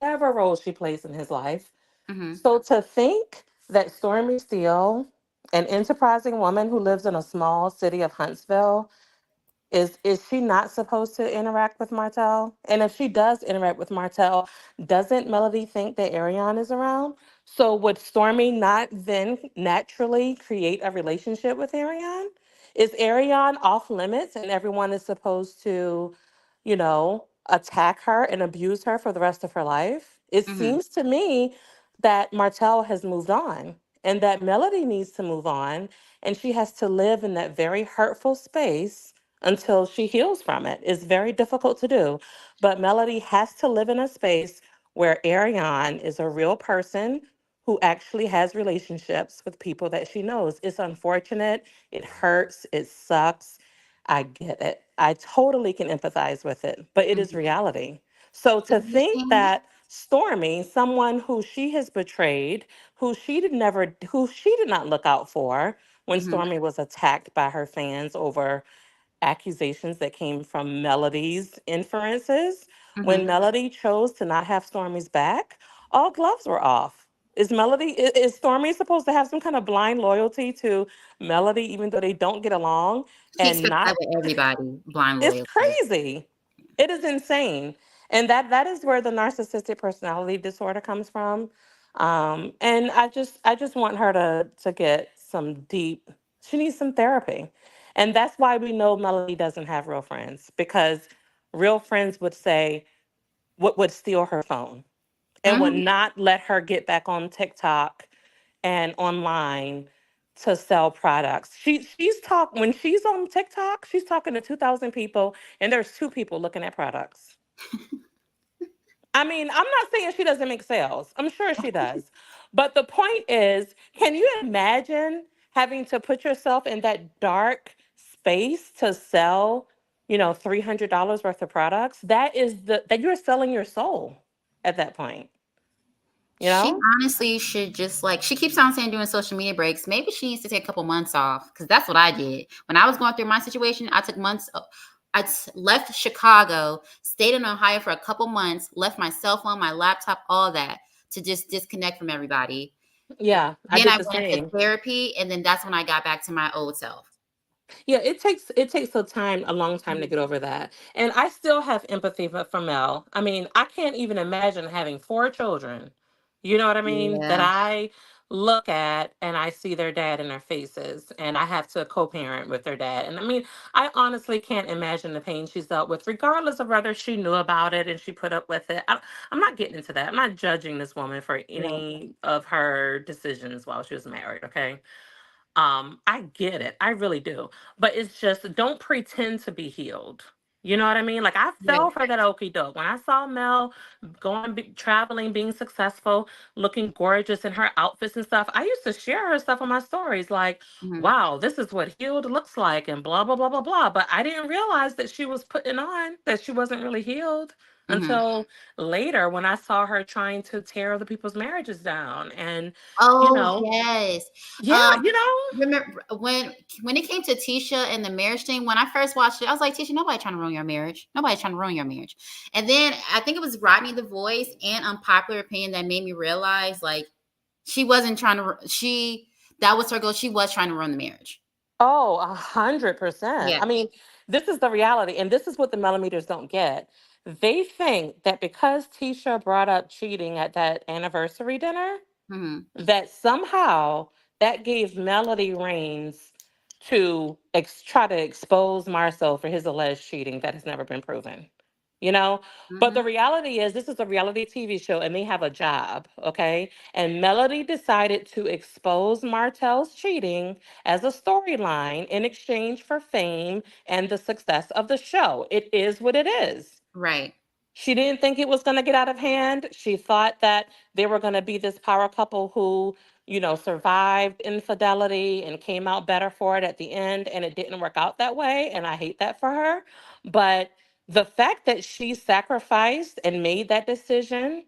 whatever role she plays in his life. Mhm. So to think that Stormy Steele, an enterprising woman who lives in a small city of Huntsville, is she not supposed to interact with Martell? And if she does interact with Martell, doesn't Melody think that Ariane is around? So would Stormy not then naturally create a relationship with Ariane? Is Ariane off limits and everyone is supposed to, attack her and abuse her for the rest of her life? It Mhm. seems to me that Martell has moved on and that Melody needs to move on and she has to live in that very hurtful space until she heals from it. It's very difficult to do. But Melody has to live in a space where Ariane is a real person who actually has relationships with people that she knows. It's unfortunate. It hurts. It sucks. I get it. I totally can empathize with it, but it is Mhm. reality. So But to the think thing, that Stormy, someone who she has betrayed, who she did not look out for when mhm. Stormy was attacked by her fans over accusations that came from Melody's inferences. When Mhm. Melody chose to not have Stormy's back, all gloves were off. Is Stormy supposed to have some kind of blind loyalty to Melody even though they don't get along She and expects that not with everybody, blind it's loyalty. crazy. It is insane. And that is where the narcissistic personality disorder comes from. And I just want her to get some deep she needs some therapy. And that's why we know Melody doesn't have real friends because real friends would say would steal her phone and would Mhm. not let her get back on TikTok and online to sell products. She's talk when she's on TikTok, she's talking to 2,000 people and there's two people looking at products. I mean, I'm not saying she doesn't make sales. I'm sure she does. But the point is, can you imagine having to put yourself in that dark space to sell, $300 worth of products? That you're selling your soul at that point, you She know? honestly should just like she keeps on saying doing social media breaks. Maybe she needs to take a couple months off because that's what I did when I was going through my situation. I took months. Left Chicago, stayed in Ohio for a couple months, left my cell phone, my laptop, all that to just disconnect from everybody. Yeah, I Then did I the went into same. therapy, and then that's when I got back to my old self. Yeah, it takes a long time to Mhm. get over that. And I still have empathy for Mel. I mean, I can't even imagine having four children. You know what I mean? That Yeah. I look at and I see their dad in their faces and I have to co-parent with their dad. And I mean, I honestly can't imagine the pain she's dealt with, regardless of whether she knew about it and she put up with it. I'm not getting into that. I'm not judging this woman for Right. any of her decisions while she was married, okay? I get it. I really do. But it's just don't pretend to be healed. You know what I mean? Like I fell Right. for that okie doke. When I saw Mel traveling, being successful, looking gorgeous in her outfits and stuff, I used to share her stuff on my stories like, Mhm. wow, this is what healed looks like and blah, blah, blah, blah, blah. But I didn't realize that she was putting on, that she wasn't really healed Mhm. until later when I saw her trying to tear other people's marriages down. And, you Oh, know, yes. yeah, Um, remember when it came to Tisha and the marriage thing, when I first watched it, I was like, Tisha, nobody trying to ruin your marriage. Nobody's trying to ruin your marriage. And then I think it was Rodney the Voice and Unpopular Opinion that made me realize like she wasn't trying to she that was her goal. She was trying to ruin the marriage. Oh, 100%. Yeah. I mean, this is the reality, and this is what the millimeters don't get. They think that because Tisha brought up cheating at that anniversary dinner, Hmm. that somehow that gave Melody reins to try to expose Marcel for his alleged cheating that has never been proven. You know, but the Hmm. reality is this is a reality TV show and they have a job, okay? And Melody decided to expose Martel's cheating as a storyline in exchange for fame and the success of the show. It is what it is. Right. She didn't think it was going to get out of hand. She thought that they were going to be this power couple who, survived infidelity and came out better for it at the end. And it didn't work out that way. And I hate that for her. But the fact that she sacrificed and made that decision,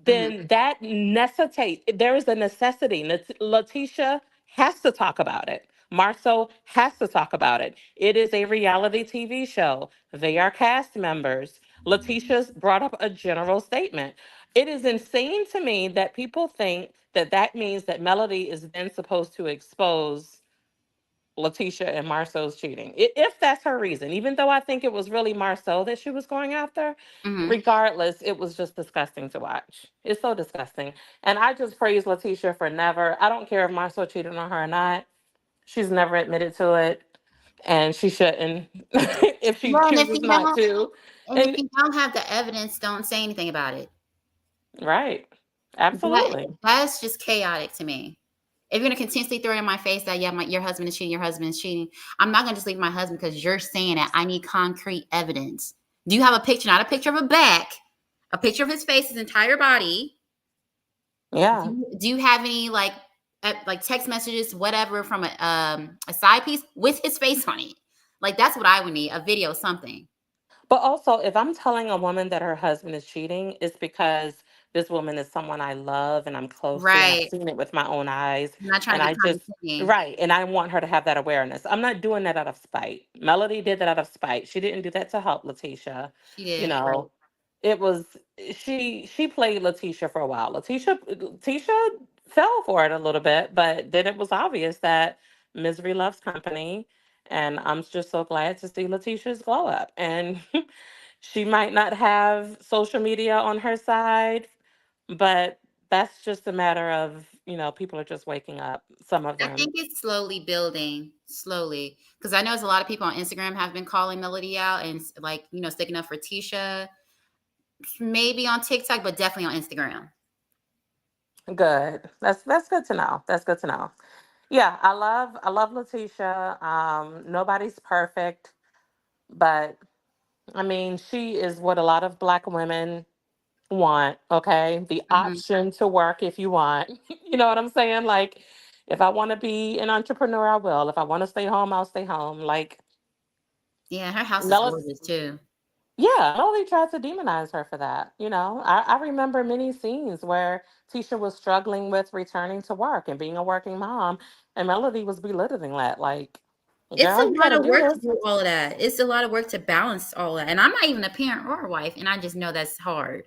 Hmm. then that necessitates, there is a necessity. Letitia has to talk about it. Marceau has to talk about it. It is a reality TV show. They are cast members. Letitia's brought up a general statement. It is insane to me that people think that that means that Melody is then supposed to expose Letitia and Marceau's cheating. If that's her reason, even though I think it was really Marceau that she was going after, Hmm. regardless, it was just disgusting to watch. It's so disgusting. And I just praise Letitia for never, I don't care if Marceau cheated on her or not. She's never admitted to it. And she shouldn't if she Well, and if chooses you not don't, to. and if And you don't have the evidence, don't say anything about it. right. That Absolutely. that's just chaotic to me. If you're gonna continuously throw it in my face that, yeah, your husband is cheating, your husband is cheating, I'm not gonna just leave my husband because you're saying it. I need concrete evidence. Do you have a picture? Not a picture of a back, a picture of his face, his entire body. Yeah. Do you have any like text messages, whatever, from a side piece with his face on it? Like that's what I would need. A video, something. But also, if I'm telling a woman that her husband is cheating, it's because this woman is someone I love and I'm close to, and I've Right. seen it with my own eyes. I'm not trying And to be I just, condescending. right. And I want her to have that awareness. I'm not doing that out of spite. Melody did that out of spite. She didn't do that to help Letitia. She You did. Right. know, it was, she played Letitia for a while. Letitia fell for it a little bit, but then it was obvious that misery loves company. And I'm just so glad to see Letitia's glow up. And she might not have social media on her side, but that's just a matter of, people are just waking up, some of I them. think it's slowly building, slowly, because I know there's a lot of people on Instagram have been calling Melody out and like sticking up for Tisha. Maybe on TikTok, but definitely on Instagram. Good. That's good to know. That's good to know. Yeah, I love Letitia. Nobody's perfect, but I mean, she is what a lot of black women want, okay? The Hmm. option to work if you want. You know what I'm saying? Like, if I want to be an entrepreneur, I will. If I want to stay home, I'll stay home. Like, Yeah, her house is Mel gorgeous too. yeah, Melody tried to demonize her for that. I remember many scenes where Tisha was struggling with returning to work and being a working mom, and Melody was belittling that. Like, It's girl, a you got lot to of do work to this. do all of that. It's a lot of work to balance all that. And I'm not even a parent or a wife, and I just know that's hard.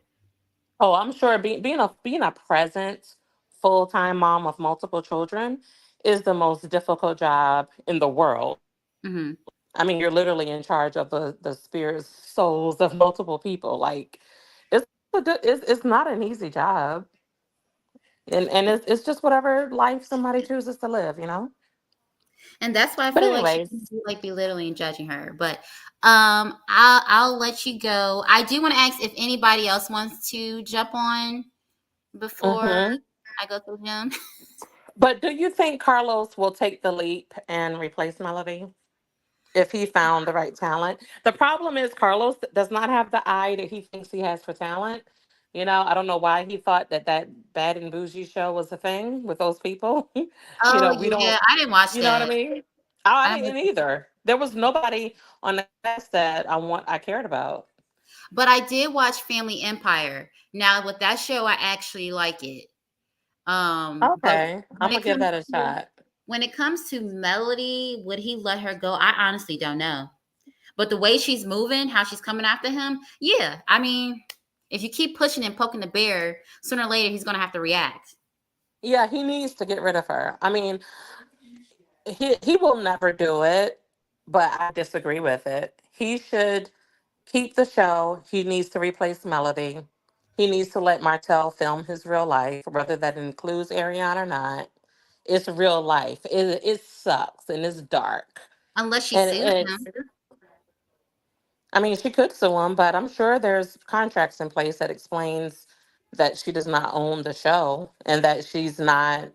Oh, I'm sure being a present full time mom of multiple children is the most difficult job in the world. Hmm. I mean, you're literally in charge of the spirits, souls of multiple people. Like, it's not an easy job. And it's just whatever life somebody chooses to live. And that's why I But feel like she anyways, can be like belittling and judging her. But I'll let you go. I do want to ask if anybody else wants to jump on before hmm I go through them. but do you think Carlos will take the leap and replace Melody if he found the right talent? The problem is Carlos does not have the eye that he thinks he has for talent. I don't know why he thought that Bad and Bougie show was a thing with those people. Oh We yeah, don't, I didn't watch you know what I that. mean? I I didn't didn't watch that. either. There was nobody on the cast that I cared about. But I did watch Family Empire. Now with that show, I actually like it. But Okay, I'm when gonna it give comes that a to shot. Melody, would he let her go? I honestly don't know. But the way she's moving, how she's coming after him, yeah. I mean, if you keep pushing and poking the bear, sooner or later he's gonna have to react. Yeah, he needs to get rid of her. I mean, he will never do it. but I disagree with it. He should keep the show. He needs to replace Melody. He needs to let Martell film his real life, whether that includes Ariana or not. It's real life. It sucks and it's dark. Unless she And sues it's, him. I mean, she could sue him, but I'm sure there's contracts in place that explains that she does not own the show and that she's not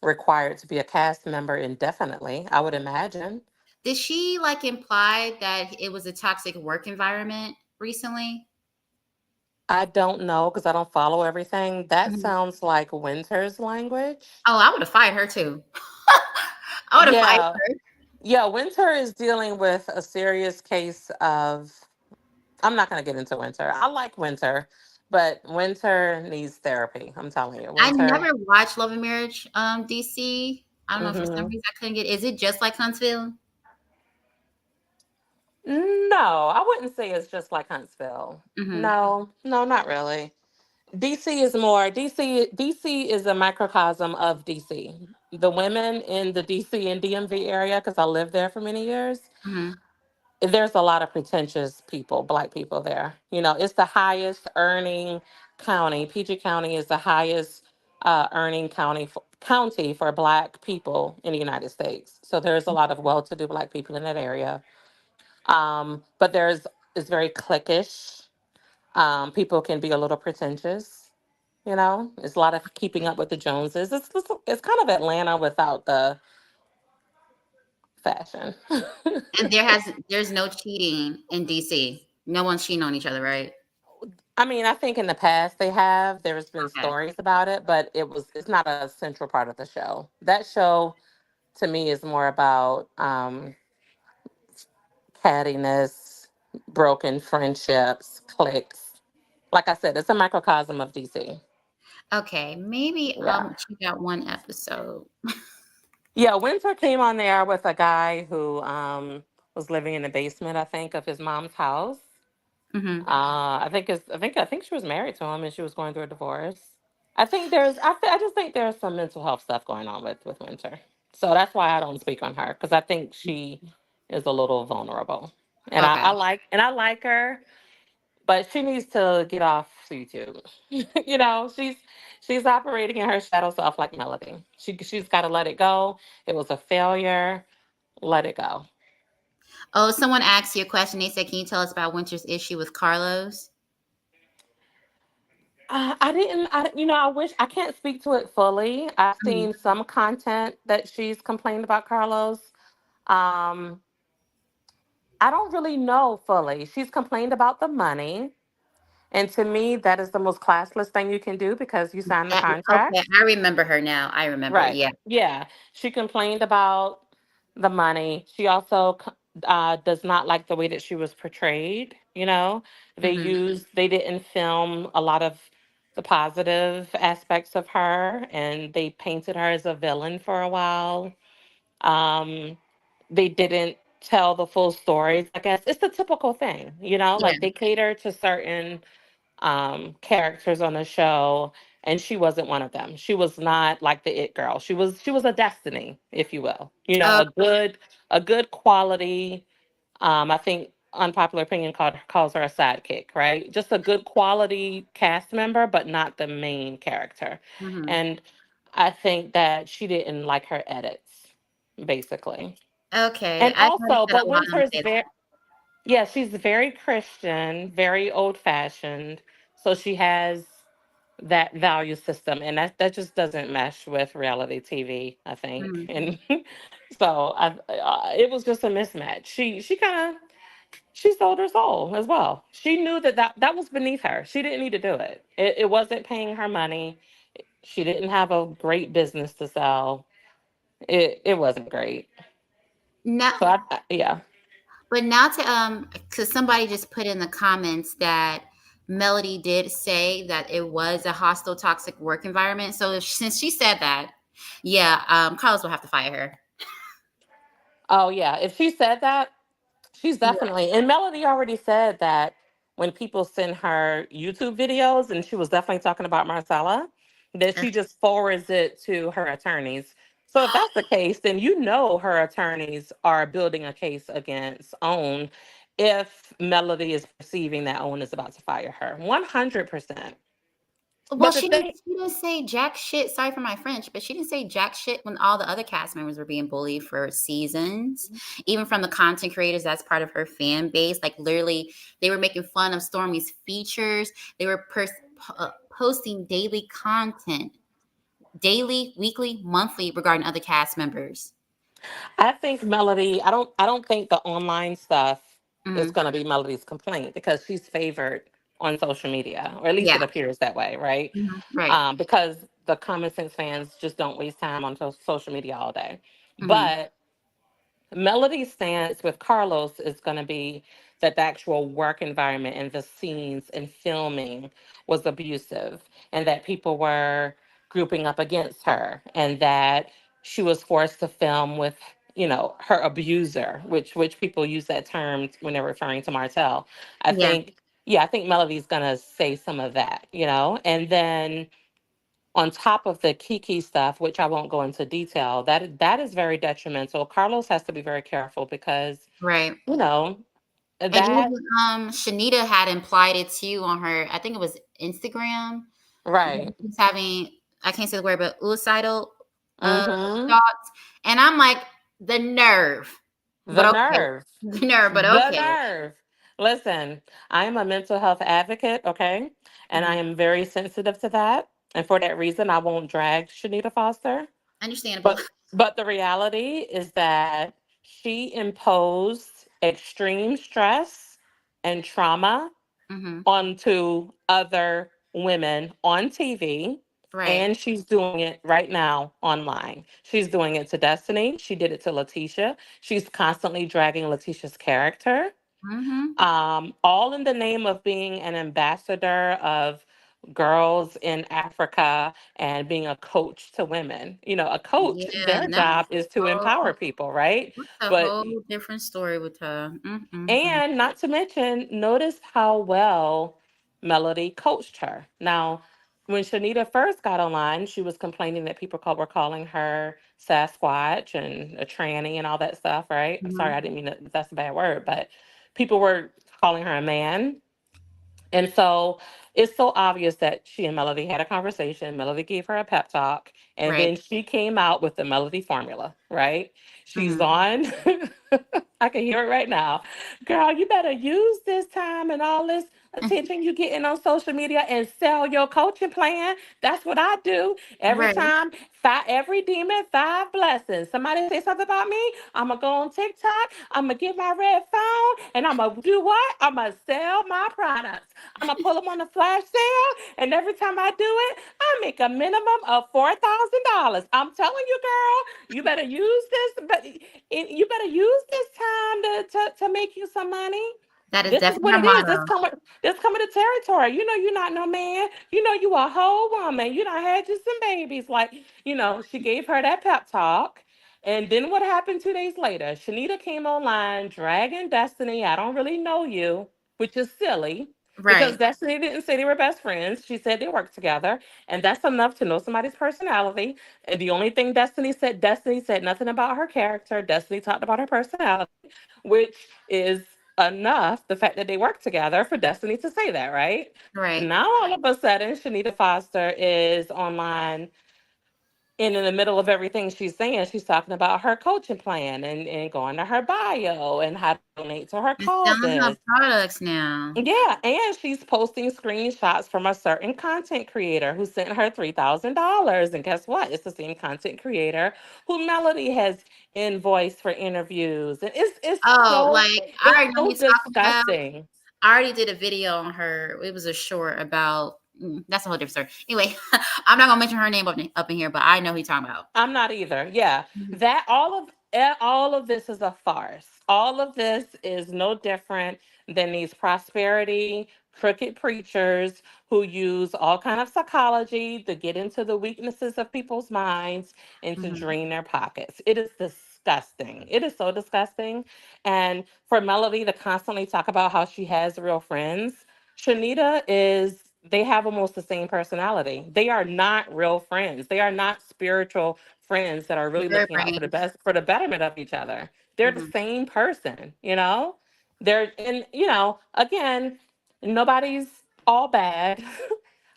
required to be a cast member indefinitely, I would imagine. Did she like imply that it was a toxic work environment recently? I don't know because I don't follow everything. That Mhm. sounds like Winter's language. Oh, I would have fired her too. I would have fired Yeah. her. Yeah, Winter is dealing with a serious case of, I'm not going to get into Winter. I like Winter, but Winter needs therapy. I'm telling you. I Winter. never watched Love and Marriage, DC. I don't know, for some Hmm. reason I couldn't get. Is it just like Huntsville? No, I wouldn't say it's just like Huntsville. Hmm. No, no, not really. DC is a microcosm of DC. The women in the DC and DMV area, because I lived there for many years, Hmm. there's a lot of pretentious people, black people there. You know, it's the highest earning county. PG County is the highest earning county for black people in the United States. So there's a lot of well-to-do black people in that area. But it's very cliquish. People can be a little pretentious. You know, it's a lot of keeping up with the Joneses. It's kind of Atlanta without the fashion. And there's no cheating in DC. No one's cheating on each other, right? I mean, I think in the past they have. There's been Okay. stories about it, but it's not a central part of the show. That show to me is more about cattiness, broken friendships, cliques. Like I said, it's a microcosm of DC. Okay, maybe Yeah. I'll check out one episode. Yeah, Winter came on there with a guy who was living in the basement, I think, of his mom's house. Hmm. I think she was married to him and she was going through a divorce. I just think there's some mental health stuff going on with Winter. So that's why I don't speak on her because I think she is a little vulnerable. And Okay. I like her, but she needs to get off YouTube. You know, she's operating in her shadow self like Melody. She's got to let it go. It was a failure. Let it go. Oh, someone asked you a question. They said, "Can you tell us about Winter's issue with Carlos?" I didn't. You know, I wish I can't speak to it fully. I've Mhm. seen some content that she's complained about Carlos. Um, I don't really know fully. She's complained about the money, and to me, that is the most classless thing you can do because you signed the Okay, contract. I remember her now. I remember. Right. Yeah. Yeah. She complained about the money. She also does not like the way that she was portrayed. You know, Hmm. they didn't film a lot of the positive aspects of her, and they painted her as a villain for a while. Um, they didn't tell the full stories. I guess it's the typical thing, you know, Yeah. like they cater to certain characters on the show, and she wasn't one of them. She was not like the it girl. She was a destiny, if you will. You know, Oh. a good quality. I think unpopular opinion calls her a sidekick, right? Just a good quality cast member, but not the main character. Hmm. And I think that she didn't like her edits, basically. Okay, And I've noticed also, that but a lot on Winter's Facebook. very yeah, she's very Christian, very old fashioned. So she has that value system, and that just doesn't mesh with reality TV, I think. Mhm. And so it was just a mismatch. She sold her soul as well. She knew that was beneath her. She didn't need to do it. It wasn't paying her money. She didn't have a great business to sell. It wasn't great. Now, So yeah. but now to because somebody just put in the comments that Melody did say that it was a hostile, toxic work environment. So since she said that, yeah, Carlos will have to fire her. Oh yeah. If she said that, she's Yeah. definitely, and Melody already said that when people send her YouTube videos, and she was definitely talking about Marcella, that she just forwards it to her attorneys So if that's the case, then you know her attorneys are building a case against Own if Melody is perceiving that Own is about to fire her. 100%. Well, But the thing, she didn't say jack shit. Sorry for my French, but she didn't say jack shit when all the other cast members were being bullied for seasons. Even from the content creators, that's part of her fan base. Like literally, they were making fun of Stormy's features. They were posting daily content, daily, weekly, monthly, regarding other cast members. I think Melody, I don't think the online stuff is Hmm. going to be Melody's complaint because she's favored on social media, or at least Yeah. it appears that way, right? Mhm. Right. Because the common sense fans just don't waste time on social media all day. Hmm. But Melody's stance with Carlos is going to be that the actual work environment and the scenes and filming was abusive, and that people were grouping up against her, and that she was forced to film with, her abuser, which people use that term when they're referring to Martell. I Yeah. think, yeah, I think Melody's going to say some of that, and then on top of the Kiki stuff, which I won't go into detail, that is very detrimental. Carlos has to be very careful because, Right. you know, And that even Shanita had implied it too on her. I think it was Instagram. right. She's having, I can't say the word, but suicidal uh Mm-hmm. thoughts. And I'm like, the nerve. The But okay. nerve. The nerve, but The okay. nerve. Listen, I am a mental health advocate, okay? And I Mhm. am very sensitive to that. And for that reason, I won't drag Shanita Foster. Understandable. But the reality is that she imposed extreme stress and trauma Hmm. onto other women on TV. Right. And she's doing it right now online. She's doing it to Destiny. She did it to Letitia. She's constantly dragging Letitia's character, Hmm. all in the name of being an ambassador of girls in Africa and being a coach to women. A coach, Yeah, their that's job is to empower people, right? a But whole different story with her. Mm. and not to mention, notice how well Melody coached her. Now, when Shanita first got online, she was complaining that were calling her Sasquatch and a tranny and all that stuff, right? I'm sorry, Hmm. I didn't mean that's a bad word, but people were calling her a man. And so it's so obvious that she and Melody had a conversation. Melody gave her a pep talk, and Right. then she came out with the Melody formula, right? She's Hmm. on, I can hear it right now. Girl, you better use this time and all this attention you getting on social media and sell your coaching plan. That's what I do. Every Right. time, every demon, five blessings. Somebody say something about me, I'm going to go on TikTok, I'm going to get my red phone, and I'm going to do what? I'm going to sell my products. I'm gonna pull them on the flash sale, and every time I do it, I make a minimum of $4,000. I'm telling you, girl, you better use this, but you better use this time to make you some money. That is This is definitely what her it is. This motto. come with the territory. You know you're not no man. You know you a whole woman. You done had you some babies. Like, she gave her that pep talk. And then what happened 2 days later? Shanita came online dragging Destiny. I don't really know you, which is silly because Right. Destiny didn't say they were best friends. She said they worked together. And that's enough to know somebody's personality. And the only thing Destiny said nothing about her character. Destiny talked about her personality, which is enough, the fact that they work together, for Destiny to say that, right? Right. Now all of a sudden, Shanita Foster is online, and in the middle of everything she's saying, she's talking about her coaching plan and going to her bio and how to donate to her And selling her causes. products now. Yeah, and she's posting screenshots from a certain content creator who sent her $3,000. And guess what? It's the same content creator who Melody has invoiced for interviews. And it's Oh, so like I it's already know who so you're talking about. disgusting. I already did a video on her. It was a short about that's a whole different story. Anyway, I'm not gonna mention her name up in here, but I know who you're talking about. I'm not either. Yeah. Mhm. That all of this is a farce. All of this is no different than these prosperity crooked preachers who use all kind of psychology to get into the weaknesses of people's minds and to Mhm. drain their pockets. It is disgusting. It is so disgusting. And for Melody to constantly talk about how she has real friends, Shanita is they have almost the same personality. They are not real friends. They are not spiritual friends that are really Bird looking out for the brain. best, for the betterment of each other. They're the Hmm. same person, you know? They're, and again, nobody's all bad.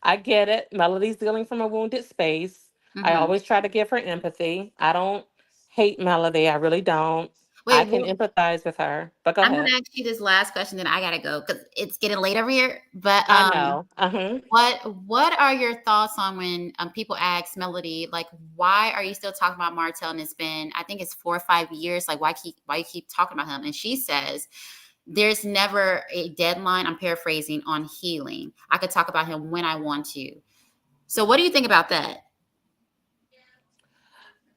I get it. Melody's dealing from a wounded space. I Hmm. always try to give her empathy. I don't hate Melody. I really don't. I Wait, can well, empathize with her. But go I'm ahead. gonna ask you this last question, then I gotta go because it's getting late over here. But I know. Uh-huh. what are your thoughts on when people ask Melody, like, why are you still talking about Martell? And it's been, I think it's 4 or 5 years. Like, why you keep talking about him? And she says, there's never a deadline. I'm paraphrasing on healing. I could talk about him when I want to. So, what do you think about that?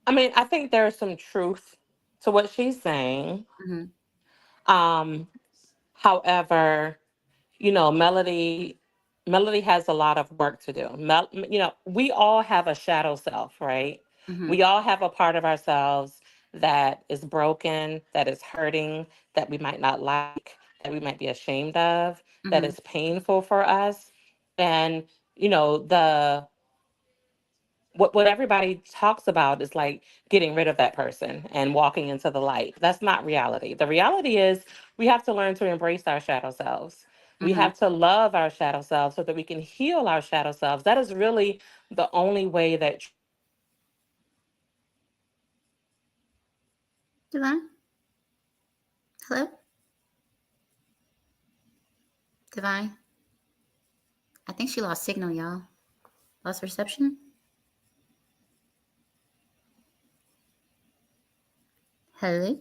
I mean, I think there's some truth to what she's saying. Hmm. Um, However, Melody has a lot of work to do. We all have a shadow self, right? Hmm. We all have a part of ourselves that is broken, that is hurting, that we might not like, that we might be ashamed of, that Hmm. is painful for us. And, the what everybody talks about is like getting rid of that person and walking into the light. That's not reality. The reality is we have to learn to embrace our shadow selves. We Hmm. have to love our shadow selves so that we can heal our shadow selves. That is really the only way that Divine, hello, Divine. I think she lost signal, y'all. Lost reception. Hello.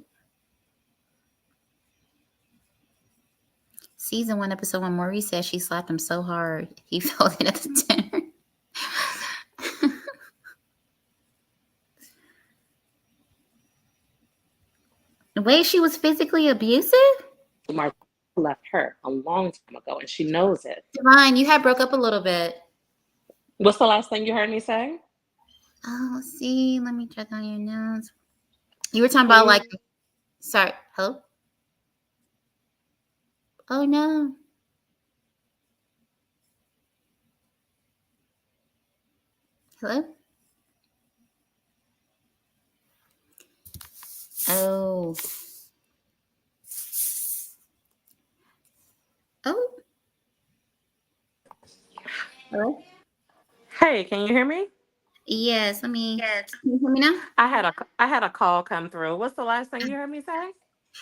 Season 1, episode 1. Maurice says she slapped him so hard he felt it at the dinner. Wait, she was physically abusive? Mark left her a long time ago and she knows it. Divine, you had broke up a little bit. What's the last thing you heard me say? Oh, let's see. Let me check on your notes. You were talking Can about you like, sorry, hello? Oh no. Hello? Oh. Oh. Hello? Hey, can you hear me? Yes, let me. Can you hear me now? I had a call come through. What's the last thing you heard me say?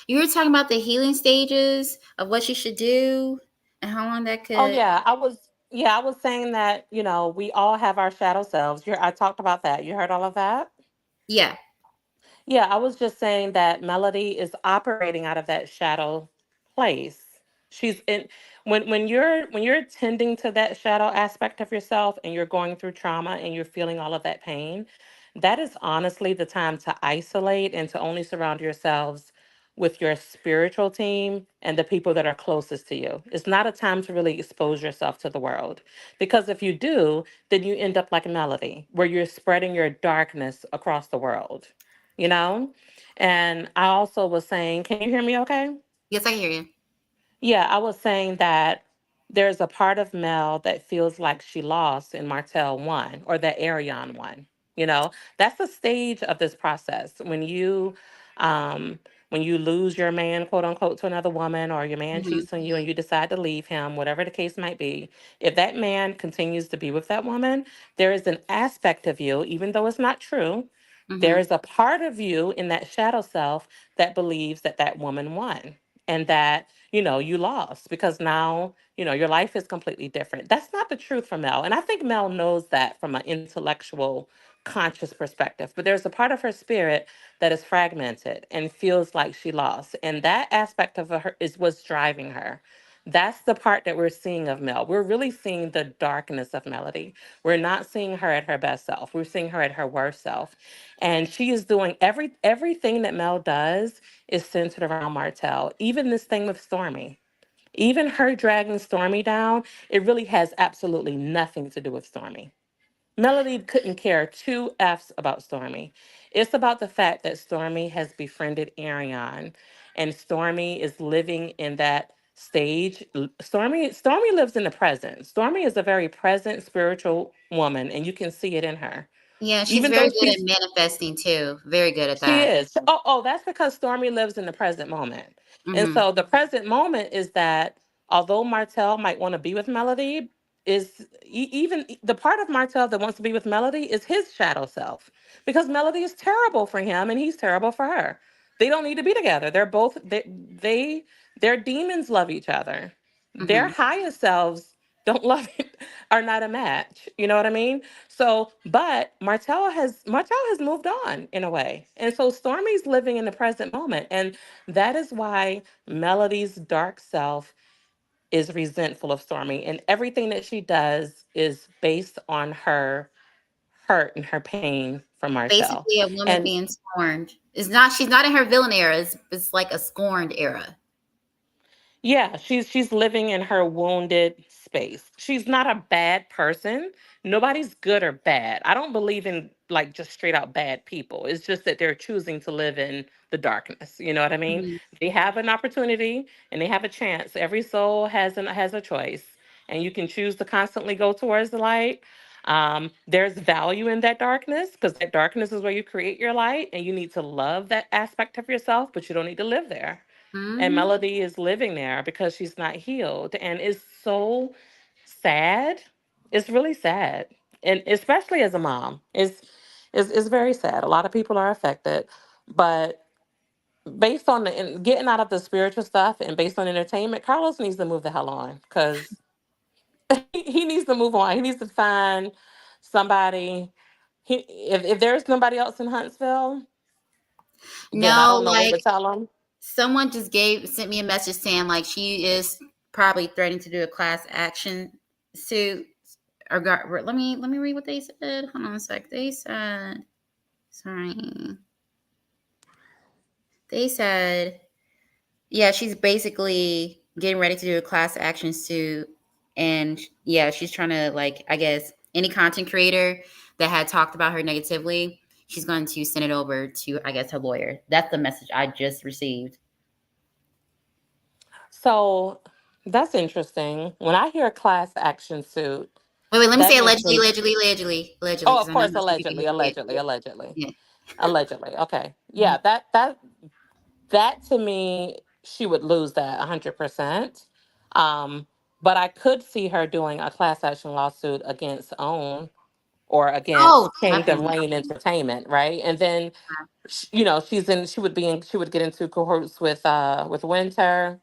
You were talking about the healing stages of what you should do and how long that Oh could. yeah, I was saying that, we all have our shadow selves. I talked about that. You heard all of that? Yeah. Yeah, I was just saying that Melody is operating out of that shadow place. She's in when you're tending to that shadow aspect of yourself and you're going through trauma and you're feeling all of that pain, that is honestly the time to isolate and to only surround yourselves with your spiritual team and the people that are closest to you. It's not a time to really expose yourself to the world. Because if you do, then you end up like Melody, where you're spreading your darkness across the world you know? And I also was saying, can you hear me okay? Yes, I can hear you. Yeah, I was saying that there's a part of Mel that feels like she lost and Martell won, or that Arion won. That's the stage of this process. Um, when you lose your man, quote unquote, to another woman, or your man Hmm. cheats on you and you decide to leave him, whatever the case might be, if that man continues to be with that woman, there is an aspect of you, even though it's not true, there Hmm. is a part of you in that shadow self that believes that that woman won and that you lost because now, your life is completely different. That's not the truth for Mel. And I think Mel knows that from an intellectual, conscious perspective. But there's a part of her spirit that is fragmented and feels like she lost. And that aspect of her is what's driving her. That's the part that we're seeing of Mel. We're really seeing the darkness of Melody. We're not seeing her at her best self. We're seeing her at her worst self. And she is doing everything that Mel does is centered around Martell. Even this thing with Stormy, even her dragging Stormy down, it really has absolutely nothing to do with Stormy. Melody couldn't care two F's about Stormy. It's about the fact that Stormy has befriended Arion, and Stormy is living in that stage. Stormy lives in the present. Stormy is a very present spiritual woman, and you can see it in her. Yeah, she's Even very though good at she's manifesting too. Very good at she that. is. Oh, that's because Stormy lives in the present moment. And Hmm. so the present moment is that although Martell might want to be with Melody, even the part of Martell that wants to be with Melody is his shadow self. Because Melody is terrible for him and he's terrible for her. They don't need to be together. They're both their demons love each other. Their Hmm. highest selves don't love it, are not a match. You know what I mean? So, but Martell has moved on in a way. And so Stormy's living in the present moment. And that is why Melody's dark self is resentful of Stormy. And everything that she does is based on her hurt and her pain from Martell. Basically, a woman And being scorned. It's not. She's not in her villain era. It's like a scorned era. yeah, she's living in her wounded space. She's not a bad person. Nobody's good or bad. I don't believe in like just straight out bad people. It's just that they're choosing to live in the darkness. You know what I mean? Hmm. They have an opportunity and they have a chance. Every soul has a choice, and you can choose to constantly go towards the light. There's value in that darkness because that darkness is where you create your light, and you need to love that aspect of yourself, but you don't need to live there. And Hmm. Melody is living there because she's not healed. And it's so sad. It's really sad. And especially as a mom, it's very sad. A lot of people are affected. But based on getting out of the spiritual stuff and based on entertainment, Carlos needs to move the hell on because he needs to move on. He needs to find somebody. If there's nobody else in Huntsville, then I No, don't know what like to tell him. someone just gave sent me a message saying like she is probably threatening to do a class action suit. Or got, let me read what they said. Hold on a sec. They said sorry. They said yeah, she's basically getting ready to do a class action suit, and yeah, she's trying to like I guess any content creator that had talked about her negatively, she's going to send it over to I guess her lawyer. That's the message I just received. So that's interesting. When I hear a class action suit, Wait, let me that say makes allegedly, me, allegedly, allegedly, allegedly, oh, because of I know course, there's some people allegedly, who get allegedly, allegedly, yeah. allegedly. Okay. Mhm. Yeah, that to me, she would lose that 100%. Um, but I could see her doing a class action lawsuit against OWN or Oh, against Kingdom definitely. Reign Entertainment, right? And then she would get into cahoots with Winter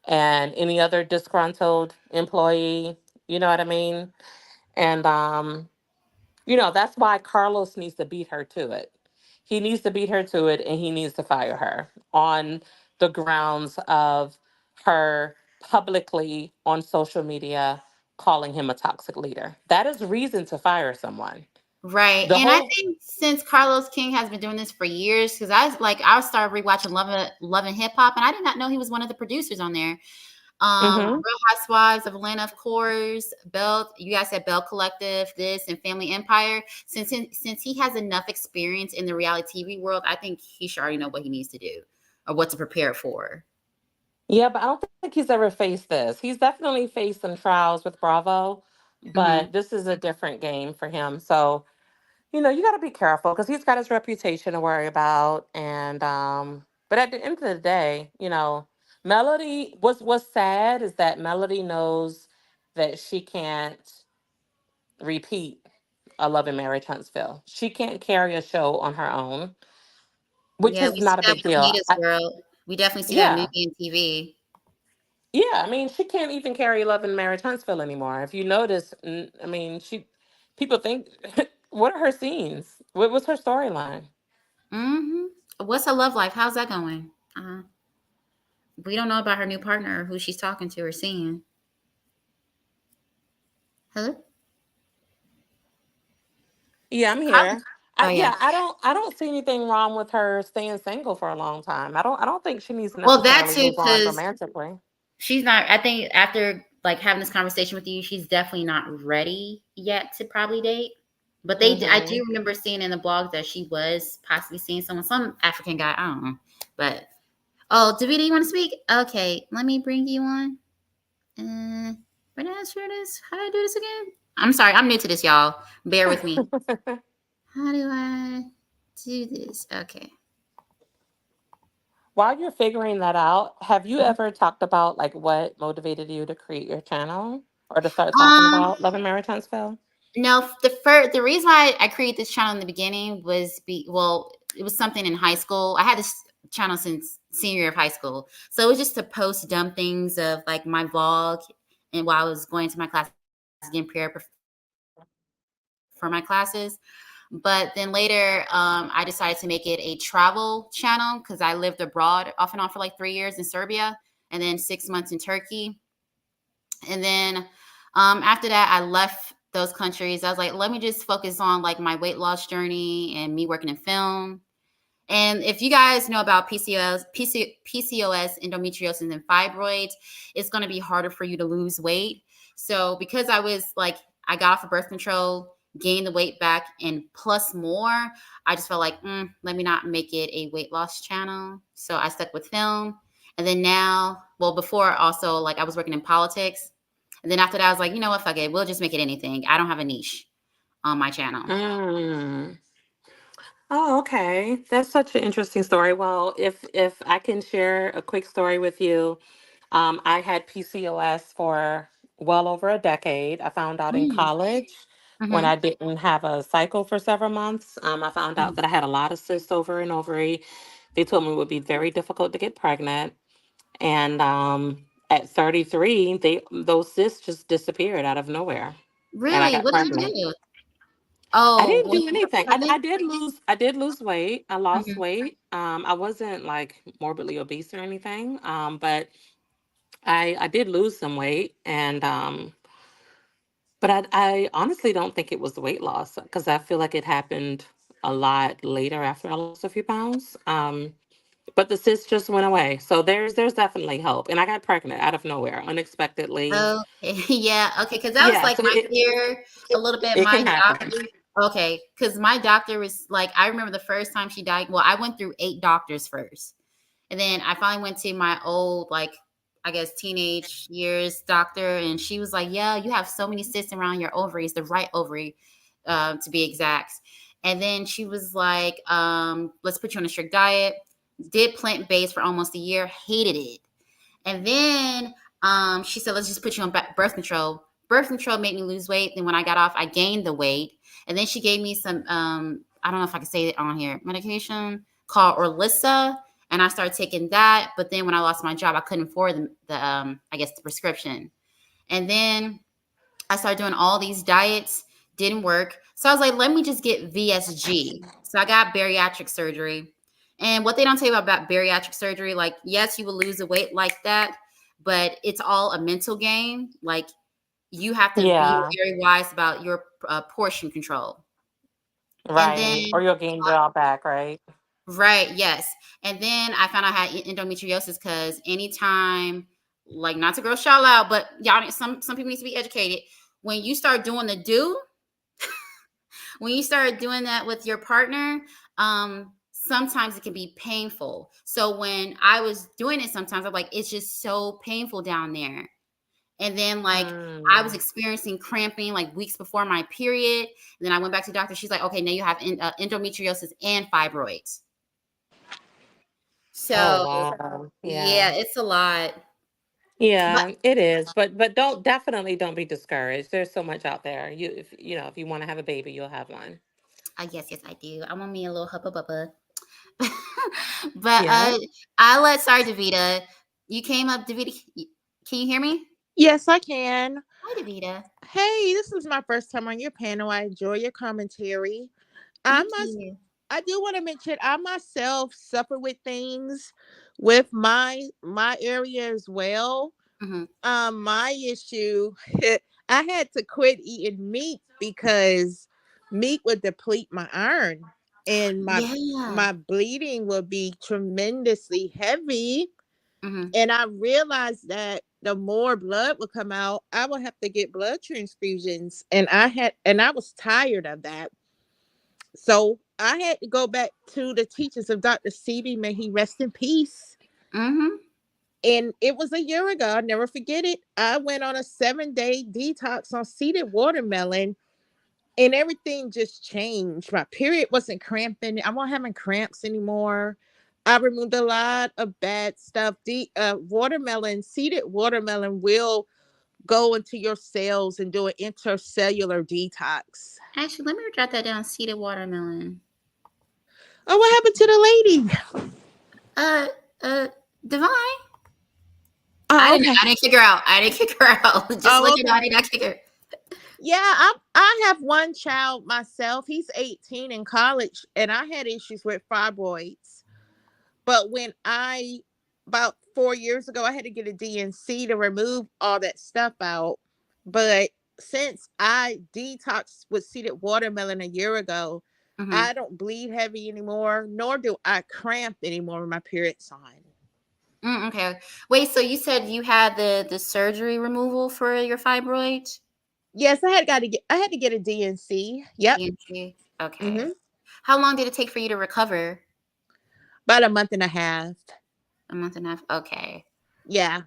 and any other disgruntled employee. You know what I mean? And that's why Carlos needs to beat her to it. He needs to beat her to it, and he needs to fire her on the grounds of her publicly on social media calling him a toxic leader. That is reason to fire someone. Right. The And I whole think since Carlos King has been doing this for years, because I started rewatching Love and Hip Hop, and I did not know he was one of the producers on there. hmm Real Housewives of Atlanta, of course. Bell, you guys said Bell Collective, this and Family Empire. Since he has enough experience in the reality TV world, I think he should already know what he needs to do or what to prepare for. Yeah, but I don't think he's ever faced this. He's definitely faced some trials with Bravo, Hmm. but this is a different game for him. So you got to be careful because he's got his reputation to worry about. And but at the end of the day, Melody. What's sad is that Melody knows that she can't repeat a Love and Marriage Huntsville. She can't carry a show on her own, which Yeah, is we see not a that big with deal. Anita's World. We definitely see that movie Yeah, and TV. yeah. I mean, she can't even carry Love and Marriage Huntsville anymore. If you notice, I mean, people think, what are her scenes? What was her storyline? Hmm. What's her love life? How's that going? We don't know about her new partner, who she's talking to or seeing. Hello? Yeah, I'm Probably. here. Oh yeah. I don't see anything wrong with her staying single for a long time. I don't think she needs to Well, that necessarily too, move on because romantically. she's not. I think after like having this conversation with you, she's definitely not ready yet to probably date. But I hmm do remember seeing in the blog that she was possibly seeing someone, some African guy. I don't know, but Oh, Davida, you want to speak? Okay, let me bring you on. Uh, where did I share this? How do I do this again? I'm sorry, I'm new to this, y'all. Bear with me. How do I do this? Okay. While you're figuring that out, have you ever talked about like what motivated you to create your channel or to start talking Um, about Love and Marriage Huntsville? no, the reason why I created this channel in the beginning was it was something in high school. I had this channel since senior year of high school, so it was just to post dumb things of like my vlog and while I was going to my classes, getting prepared for my classes. But then later, I decided to make it a travel channel because I lived abroad off and on for like 3 years in Serbia and then 6 months in Turkey. And then after that, I left those countries. I was like, let me just focus on like my weight loss journey and me working in film. And if you guys know about PCOS, endometriosis, and fibroids, it's going to be harder for you to lose weight. So because I got off of birth control, gained the weight back, and plus more, I just felt like, let me not make it a weight loss channel. So I stuck with film. And then now, well, before also, like I was working in politics. And then after that, I was like, you know what, fuck it. We'll just make it anything. I don't have a niche on my channel. Mm. Oh, okay. That's such an interesting story. Well, if I can share a quick story with you, I had PCOS for well over a decade. I found out in Mm. college when Mm-hmm. I didn't have a cycle for several months. I found out that I had a lot of cysts over an ovary. They told me it would be very difficult to get pregnant. And at 33, those cysts just disappeared out of nowhere, and I Really? got What did you pregnant. do? I Oh, didn't when do you got anything. pregnant? I did lose weight. I lost Mhm. weight. I wasn't like morbidly obese or anything. But I did lose some weight, and but I honestly don't think it was the weight loss because I feel like it happened a lot later after I lost a few pounds. But the cyst just went away. So there's definitely hope. And I got pregnant out of nowhere, unexpectedly. Okay, yeah, okay, because that was Yeah, like so my fear a little bit. it My can happen. doctor, okay, because my doctor was like, I remember the first time she died. Well, I went through 8 doctors first. And then I finally went to my old, like, I guess teenage years doctor, and she was like, "Yeah, you have so many cysts around your ovaries, the right ovary, to be exact." And then she was like, "Let's put you on a strict diet." Did plant based for almost a year, hated it. And then she said, let's just put you on birth control. Birth control made me lose weight. Then when I got off, I gained the weight. And then she gave me some, I don't know if I can say it on here, medication called Orlissa. And I started taking that. But then when I lost my job, I couldn't afford I guess, the prescription. And then I started doing all these diets, didn't work. So I was like, let me just get VSG. So I got bariatric surgery. And what they don't tell you about bariatric surgery, like, yes, you will lose the weight like that, but it's all a mental game. Like, you have to be Yeah, very wise about your portion control. And right. Or then, you'll gain it all back, right? right, yes. And then I found out I had endometriosis because anytime, like, not to grow shout out, but y'all, some people need to be educated. When you start doing the do, when you start doing that with your partner, sometimes it can be painful. So when I was doing it, sometimes I'm like, it's just so painful down there. And then like I was Mm. experiencing cramping like weeks before my period. And then I went back to the doctor. She's like, okay, now you have endometriosis and fibroids. Oh So wow. yeah, Yeah. it's a lot. But Yeah, it is. But don't be discouraged. There's so much out there. If you want to have a baby, you'll have one. yes, yes, I do. I want me a little hubba bubba. But Yeah. I let sorry, Davita. You came up, Davita. Can you hear me? Yes, I can. Hi, Davita. Hey, this is my first time on your panel. I enjoy your commentary. I Thank must you. I do want to mention I myself suffer with things with my area as well. Hmm. My issue I had to quit eating meat because meat would deplete my iron and Yeah. my bleeding would be tremendously heavy. Hmm. And I realized that the more blood would come out, I would have to get blood transfusions. And I was tired of that. So I had to go back to the teachings of Dr. Sebi, may he rest in peace. Mm-hmm. And it was a year ago. I'll never forget it. I went on a 7-day detox on seeded watermelon, and everything just changed. My period wasn't cramping. I wasn't having cramps anymore. I removed a lot of bad stuff. Seeded watermelon will go into your cells and do an intercellular detox. Actually, let me jot that down. Seeded watermelon. Oh, what happened to the lady? Uh, uh, Divine. Oh, okay. I didn't kick her out. I didn't kick her out. Just Oh, let you know, I okay. did not kick her. Yeah, I have one child myself. He's 18 in college, and I had issues with fibroids. But when I about 4 years ago, I had to get a DNC to remove all that stuff out. But since I detoxed with seeded watermelon a year ago, Mm-hmm. I don't bleed heavy anymore, nor do I cramp anymore when my period's on. Okay. Wait. So you said you had the surgery removal for your fibroids? Yes, I had to get a DNC. Yep. DNC. Okay. Hmm. How long did it take for you to recover? About a month and a half. A month and a half. Okay. Yeah.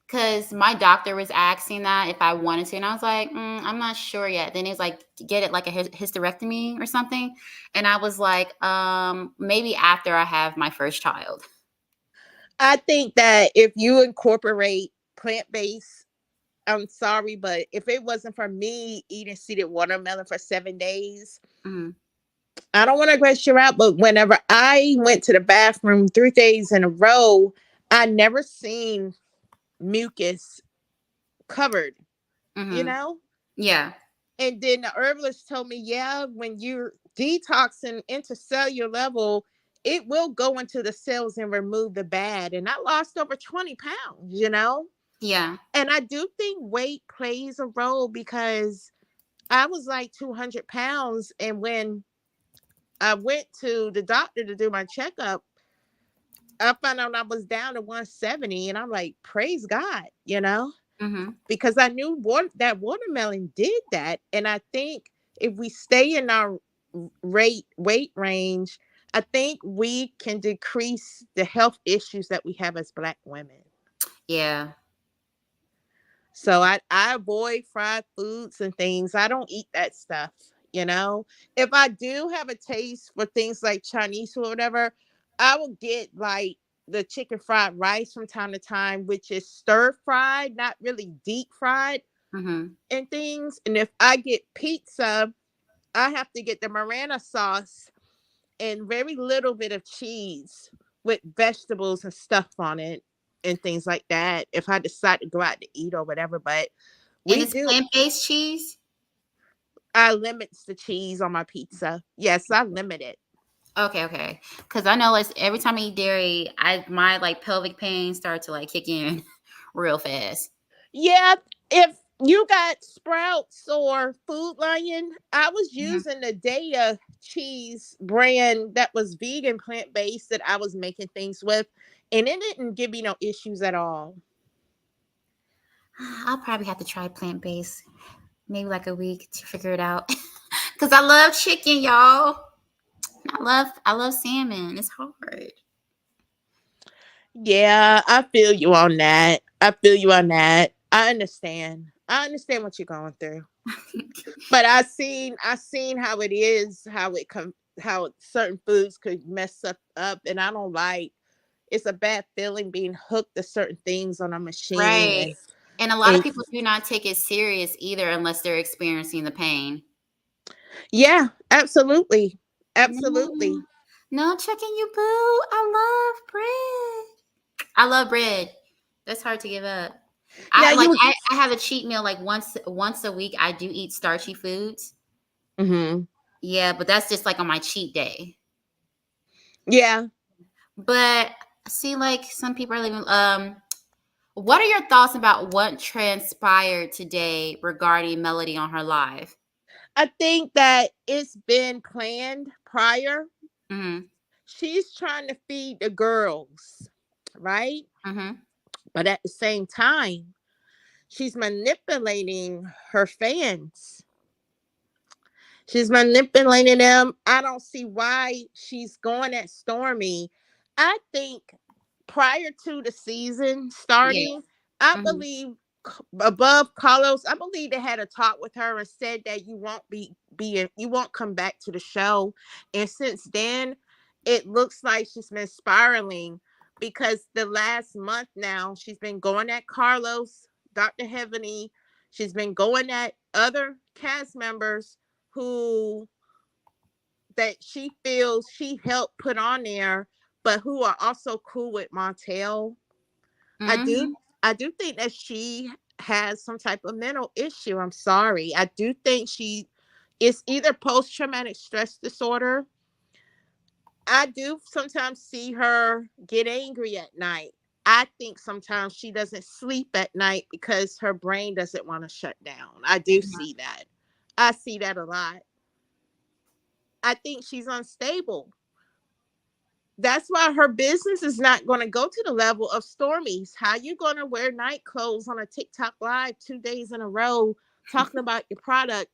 Because my doctor was asking that if I wanted to, and I was like, I'm not sure yet. Then he was like, get it like a hysterectomy or something, and I was like, maybe after I have my first child. I think that if you incorporate plant based, I'm sorry, but if it wasn't for me eating seeded watermelon for 7 days, Mm-hmm. I don't want to gross you out, but whenever I went to the bathroom 3 days in a row, I never seen mucus covered, you Mm-hmm. know? Yeah. And then the herbalist told me, yeah, when you're detoxing intercellular level, it will go into the cells and remove the bad. And I lost over 20 pounds, you know? Yeah. And I do think weight plays a role because I was like 200 pounds. And when I went to the doctor to do my checkup, I found out I was down to 170. And I'm like, praise God, you know? Mm-hmm. Because I knew that watermelon did that. And I think if we stay in our weight range, I think we can decrease the health issues that we have as Black women. Yeah. So I avoid fried foods and things. I don't eat that stuff, you know. If I do have a taste for things like Chinese or whatever, I will get like the chicken fried rice from time to time, which is stir fried, not really deep fried Mm-hmm. and things. And if I get pizza, I have to get the Marana sauce and very little bit of cheese with vegetables and stuff on it and things like that. If I decide to go out to eat or whatever, but And we it's do. plant-based cheese. I limits the cheese on my pizza. Yes, I limit it. Okay, okay. Because I know like every time I eat dairy, I my like pelvic pain start to like kick in real fast. Yeah, if you got Sprouts or Food Lion, I was Mhm. using the Daya cheese brand that was vegan plant based that I was making things with, and it didn't give me no issues at all. I'll probably have to try plant-based maybe like a week to figure it out. Cause I love chicken, y'all. I love salmon. It's hard. Yeah, I feel you on that. I feel you on that. I understand. I understand what you're going through. But I seen how it is, how certain foods could mess up, and I don't like. It's a bad feeling being hooked to certain things on a machine, Right. and And a lot of and people do not take it serious either unless they're experiencing the pain. yeah, absolutely, No, absolutely. no checking you, boo. I love bread. I love bread. That's hard to give up. Now you. I have a cheat meal like once a week. I do eat starchy foods. Hmm. Yeah, but that's just like on my cheat day. Yeah, But see, like some people are living. What are your thoughts about what transpired today regarding Melody on her live? I think that it's been planned prior. Mm-hmm. She's trying to feed the girls, right? Mm-hmm. But at the same time, she's manipulating her fans. She's manipulating them. I don't see why she's going at Stormy. I think prior to the season Yeah. starting, I Hmm. believe above Carlos, I believe they had a talk with her and said that you won't come back to the show. And since then, it looks like she's been spiraling because the last month now she's been going at Carlos, Dr. Heavenly, she's been going at other cast members who that she feels she helped put on there, but who are also cool with Montel. I do Hmm. I do think that she has some type of mental issue. I'm sorry. I do think she is either post traumatic stress disorder. I do sometimes see her get angry at night. I think sometimes she doesn't sleep at night because her brain doesn't want to shut down. I do see that. I see that a lot. I think she's unstable. That's why her business is not going to go to the level of Stormy's. How you going to wear night clothes on a TikTok live 2 days in a row talking about your product?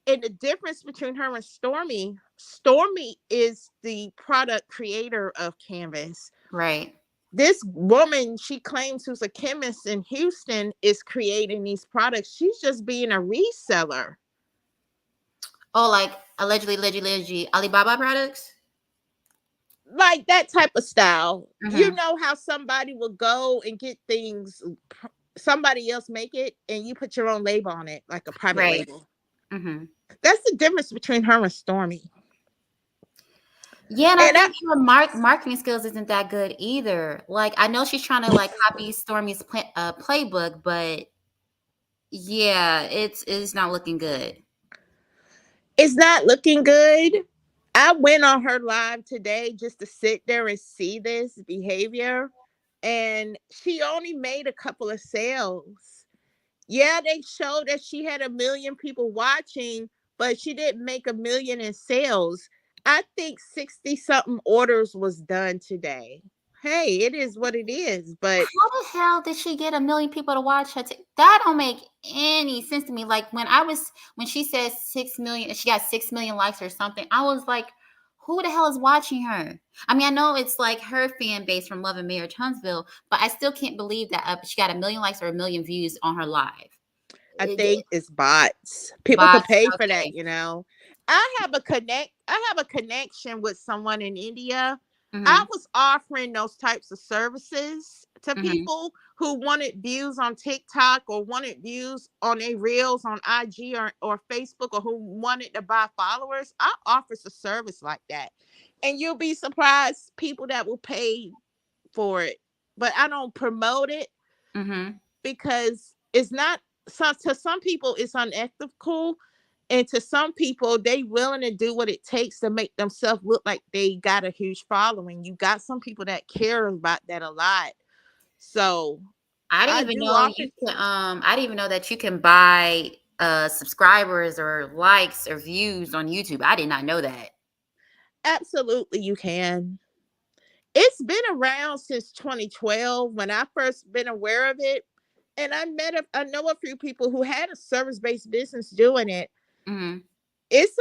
And the difference between her and Stormy is the product creator of Canvas. Right. This woman, she claims who's a chemist in Houston, is creating these products. She's just being a reseller. Oh, like allegedly Alibaba products. Like that type of style. You Hmm. know how somebody will go and get things, somebody else make it, and you put your own label on it, like a private Right. label. Hmm. That's the difference between her and Stormy. Yeah, and I And I think her marketing skills isn't that good either. Like, I know she's trying to like copy Stormy's playbook, but yeah, it's not looking good. it's not looking good. I went on her live today just to sit there and see this behavior. And she only made a couple of sales. Yeah, they showed that she had 1 million people watching, but she didn't make 1 million in sales. I think 60 something orders was done today. Hey, it is what it is. But How the hell did she get 1 million people to watch her? That don't make any sense to me. Like when she said 6 million, she got 6 million likes or something. I was like, who the hell is watching her? I mean, I know it's like her fan base from Love and Mayor Huntsville, but I still can't believe that she got 1 million likes or 1 million views on her live. I It, think it's bots. People could bots, pay for that, okay. you know. I have a connection with someone in India. I Hmm. was offering those types of services to Hmm. people who wanted views on TikTok or wanted views on their reels on IG or Facebook, or who wanted to buy followers. I offer a service like that. And you'll be surprised people that will pay for it. But I don't promote it Hmm. because it's not, to some people it's unethical, and to some people they willing to do what it takes to make themselves look like they got a huge following. You got some people that care about that a lot. So I didn't I even do know offer. you can. I didn't even know that you can buy subscribers or likes or views on YouTube. I did not know that. Absolutely, you can. It's been around since 2012 when I first been aware of it. And I know a few people who had a service-based business doing it. Hmm. It's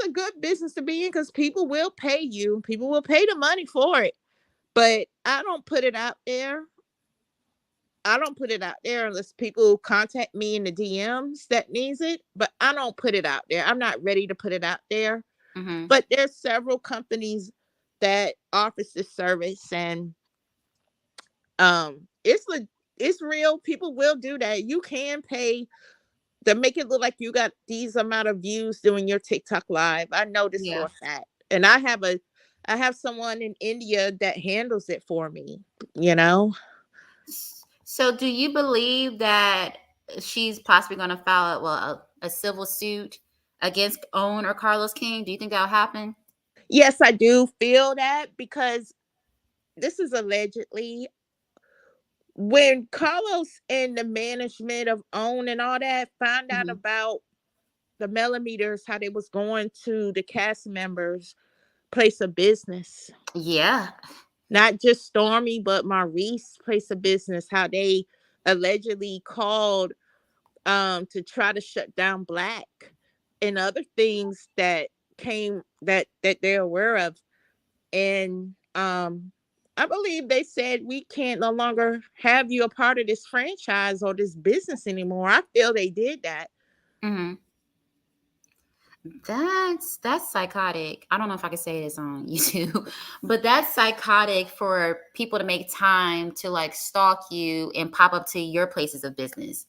a good business to be in because people will pay you. People will pay the money for it. But I don't put it out there. I don't put it out there unless people contact me in the DMs that needs it. But I don't put it out there. I'm not ready to put it out there. Hmm. But there's several companies that offers this service, and it's real. People will do that. You can pay to make it look like you got these amount of views doing your TikTok live. I know this for Yeah. a fact. And I have someone in India that handles it for me, you know? So, do you believe that she's possibly going to file a civil suit against Owen or Carlos King? Do you think that'll happen? Yes, I do feel that because this is allegedly when Carlos and the management of OWN and all that found out Hmm. about the millimeters, how they was going to the cast members' place of business. Yeah. Not just Stormy, but Maurice place of business, how they allegedly called to try to shut down Black and other things that came that they're aware of. And I believe they said we can't no longer have you a part of this franchise or this business anymore. I feel they did that. Hmm. That's psychotic. I don't know if I can say this on YouTube, but that's psychotic for people to make time to like stalk you and pop up to your places of business.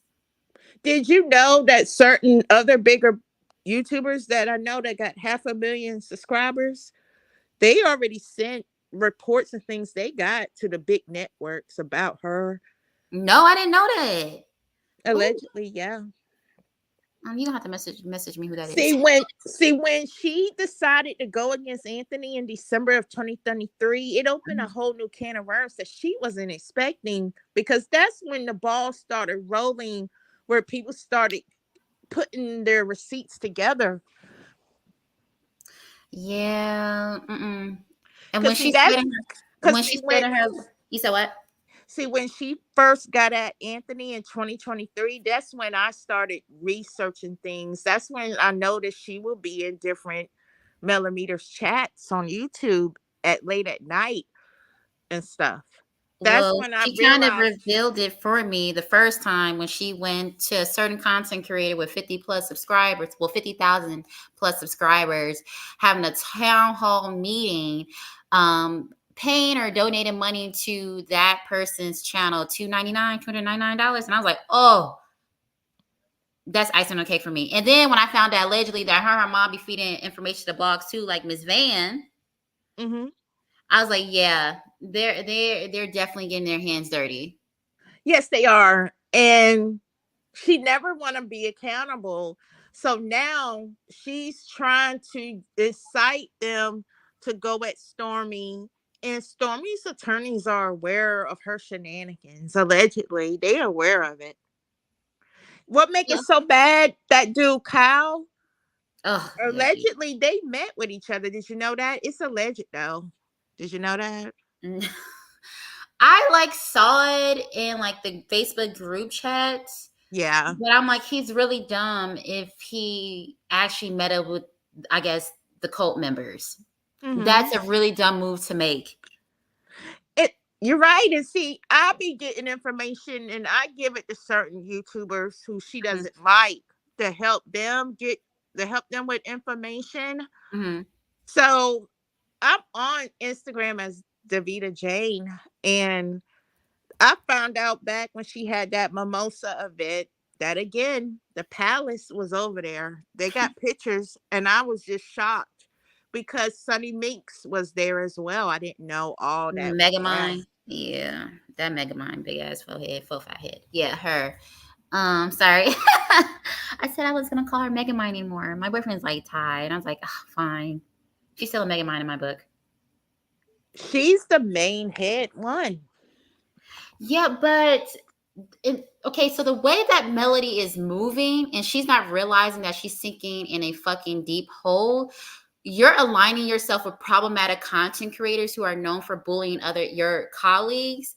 Did you know that certain other bigger YouTubers that I know that got 500,000 subscribers, they already sent reports and things they got to the big networks about her. No, I didn't know that. Oh, Allegedly, yeah. you don't have to message me who that is. See when she decided to go against Anthony in December of 2023, it opened a whole new can of worms that she wasn't expecting, because that's when the ball started rolling, where people started putting their receipts together. Yeah. Mm-mm. And when Cause see she said that's in her, cause when she said in her, you said what? when she first got at Anthony in 2023, that's when I started researching things. That's when I noticed she will be in different millimeters chats on YouTube at late at night and stuff. That's Well, when I she kind of realized. revealed it for me the first time when she went to a certain content creator with 50 plus subscribers, well, 50,000 plus subscribers, having a town hall meeting, paying or donating money to that person's channel, $299. And I was like, oh, that's icing on the cake for me. And then when I found out allegedly that her mom be feeding information to blogs too, like Miss Van, Hmm. I was like, yeah, they're definitely getting their hands dirty. Yes, they are. And she never want to be accountable. So now she's trying to incite them to go at Stormi. And Stormi's attorneys are aware of her shenanigans. Allegedly, they are aware of it. What make Yeah. it so bad? That dude Kyle. Oh, yeah. Allegedly, they met with each other. Did you know that? It's alleged though. Did you know that? I like saw it in like the Facebook group chats, Yeah. but I'm like, he's really dumb if he actually met up with, I guess, the cult members. Hmm. That's a really dumb move to make. It. You're right. And see, I be getting information, and I give it to certain YouTubers who she Mhm, doesn't like to help them with information. mhm. So I'm on Instagram as Davita Jane, and I found out back when she had that mimosa event that again the palace was over there. They got pictures, and I was just shocked because Sunny Minks was there as well. I didn't know all that was that. Megamind. Yeah, that Megamind, big ass forehead, 4 5 head. Yeah, her. Sorry. I said I was gonna call her Megamind anymore. My boyfriend's like Ty, and I was like, oh, fine. She's still a Megamind in my book. She's the main head one. Yeah, but okay, so the way that Melody is moving and she's not realizing that she's sinking in a fucking deep hole, you're aligning yourself with problematic content creators who are known for bullying other your colleagues,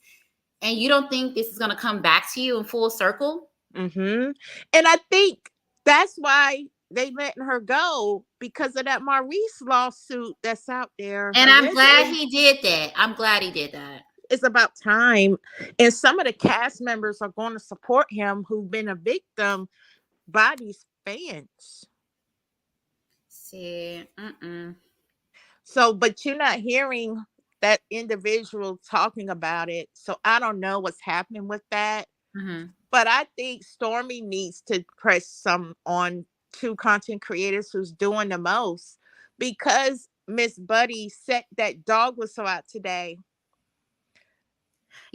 and you don't think this is going to come back to you in full circle? Hmm. And I think that's why they letting her go, because of that Maurice lawsuit that's out there. And I'm glad Allegedly, he did that. I'm glad he did that. it's about time. And some of the cast members are going to support him who've been a victim by these fans. See, So, but you're not hearing that individual talking about it. So I don't know what's happening with that. mm-hmm. But I think Stormy needs to press some on two content creators who's doing the most, because Miss Buddy set that dog whistle out today.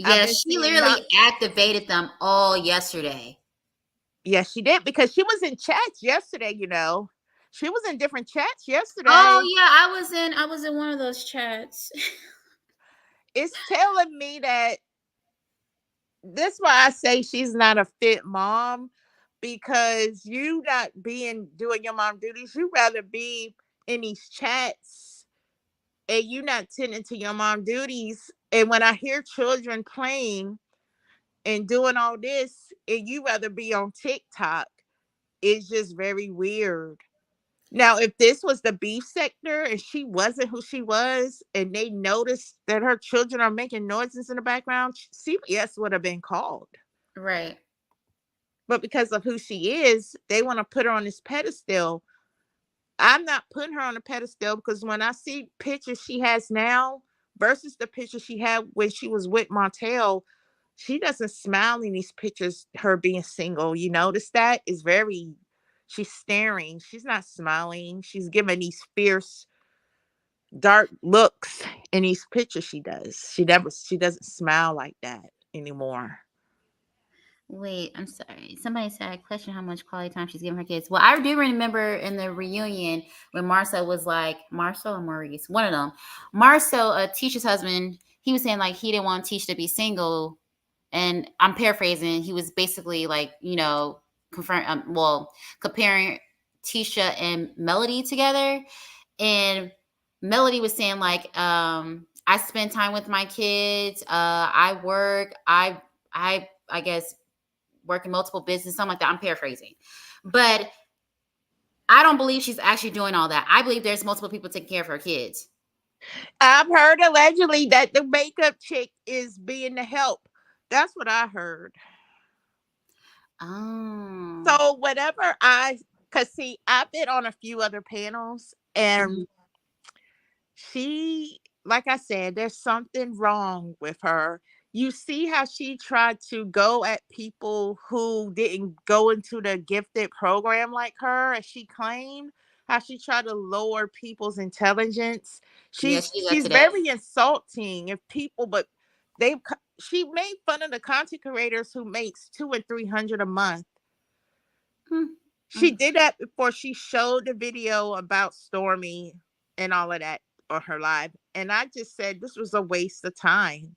I've Yeah, been she seeing literally not. activated them all yesterday. Yes, she did, because she was in chats yesterday. She was in different chats Oh yesterday. yeah, I was in one of those chats. It's telling me that that's why I say she's not a fit mom, because you not being doing your mom duties. You rather be in these chats and you not tending to your mom duties. And when I hear children playing and doing all this, and you rather be on TikTok, it's just very weird. Now, if this was the beef sector and she wasn't who she was, and they noticed that her children are making noises in the background, CBS would have been called. Right. But because of who she is, they want to put her on this pedestal. I'm not putting her on a pedestal because when I see pictures she has now versus the picture she had when she was with Montel, she doesn't smile in these pictures, her being single. You notice that? Is very, she's staring. She's not smiling. She's giving these fierce, dark looks in these pictures she does. She doesn't smile like that anymore. Wait, I'm sorry. Somebody said I question how much quality time she's giving her kids. Well, I do remember in the reunion when Marcel was like, Marcel or Maurice, one of them. Marcel, Tisha's husband, he was saying like he didn't want Tisha to be single. And I'm paraphrasing. He was basically like, comparing Tisha and Melody together. And Melody was saying like, I spend time with my kids. I work. I guess work in multiple businesses, something like that. I'm paraphrasing, but I don't believe she's actually doing all that. I believe there's multiple people taking care of her kids. I've heard allegedly that the makeup chick is being the help. That's what I heard. Oh, So whatever cause see, I've been on a few other panels mhm. and she, like I said, there's something wrong with her. You see how she tried to go at people who didn't go into the gifted program like her, as she claimed, how she tried to lower people's intelligence. Yeah, she did that She's today. very insulting if people, but she made fun of the content creators who makes 200 and 300 a month. Hmm. She Mm. did that before she showed the video about Stormi and all of that on her live. And I just said this was a waste of time.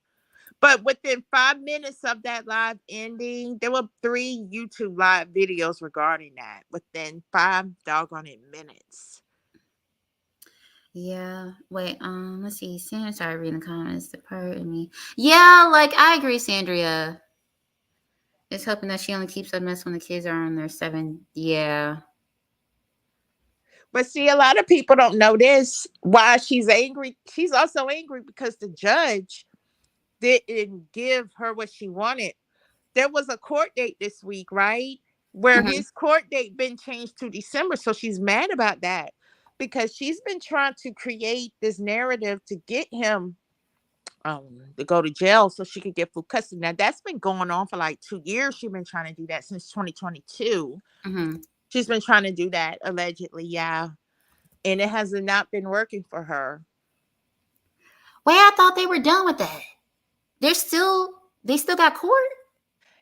But within 5 minutes of that live ending, there were 3 YouTube live videos regarding that within 5 doggone minutes. Yeah. Wait. Let's see. Sandra started reading the comments. The part in me. Yeah. Like I agree, Sandria. It's hoping that she only keeps up mess when the kids are on their 7. Yeah. But see, a lot of people don't know this. Why she's angry. She's also angry because the judge didn't give her what she wanted. There was a court date this week, right? Where Hmm. his court date been changed to December. So she's mad about that because she's been trying to create this narrative to get him to go to jail so she could get full custody. Now that's been going on for like 2 years. She's been trying to do that since 2022. Hmm. She's been trying to do that allegedly, yeah. And it has not been working for her. Wait, I thought they were done with that. They still got court.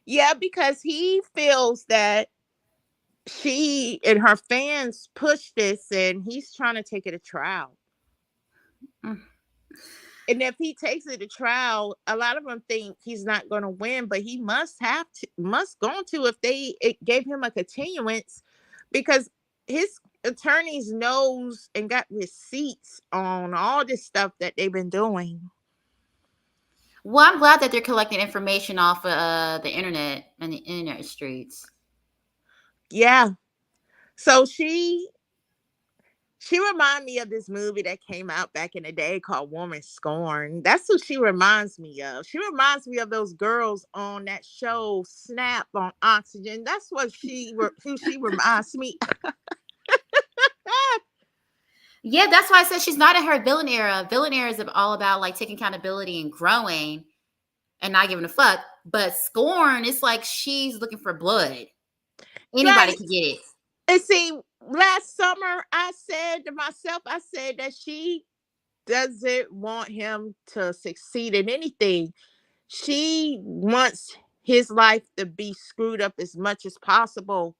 Yeah, because he feels that she and her fans push this and he's trying to take it to trial. Mm. And if he takes it to trial, a lot of them think he's not going to win, but he must going to if it gave him a continuance because his attorneys knows and got receipts on all this stuff that they've been doing. Well, I'm glad that they're collecting information off the internet and the internet streets. Yeah. So she reminded me of this movie that came out back in the day called Woman Scorn. That's who she reminds me of. She reminds me of those girls on that show Snap on Oxygen. That's what who she reminds me. Yeah, that's why I said she's not in her villain era. Villain era is all about like taking accountability and growing and not giving a fuck. But Scorn, it's like she's looking for blood. Anybody Right. can get it. And see, last summer I said to myself, I said that she doesn't want him to succeed in anything. She wants his life to be screwed up as much as possible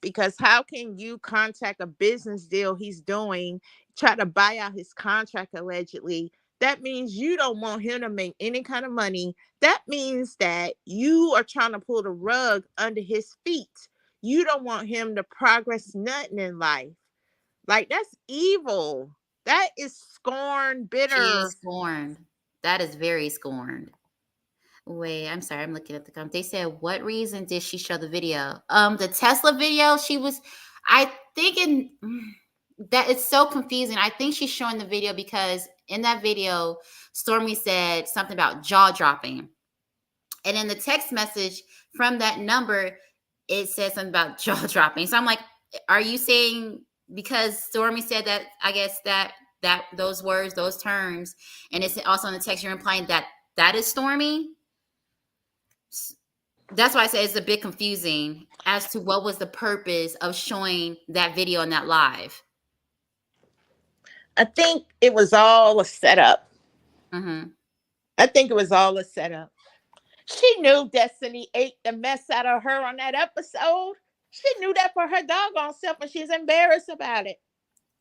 because how can you contact a business deal he's doing, try to buy out his contract allegedly? That means you don't want him to make any kind of money. That means that you are trying to pull the rug under his feet. You don't want him to progress nothing in life. Like that's evil. That is scorn, She is bitter. scorned. That is very scorned. Wait, I'm sorry. I'm looking at the comments. They said, "What reason did she show the video?" The Tesla video. She was, I think, in. that it's so confusing. I think she's showing the video because in that video, Stormy said something about jaw dropping. And in the text message from that number, it says something about jaw dropping. So I'm like, are you saying because Stormy said that, I guess that those words, those terms, and it's also in the text, you're implying that that is Stormy? That's why I say it's a bit confusing as to what was the purpose of showing that video and that live. I think it was all a setup. Mm-hmm. I think it was all a setup. She knew Destiny ate the mess out of her on that episode. She knew that for her doggone self, and she's embarrassed about it.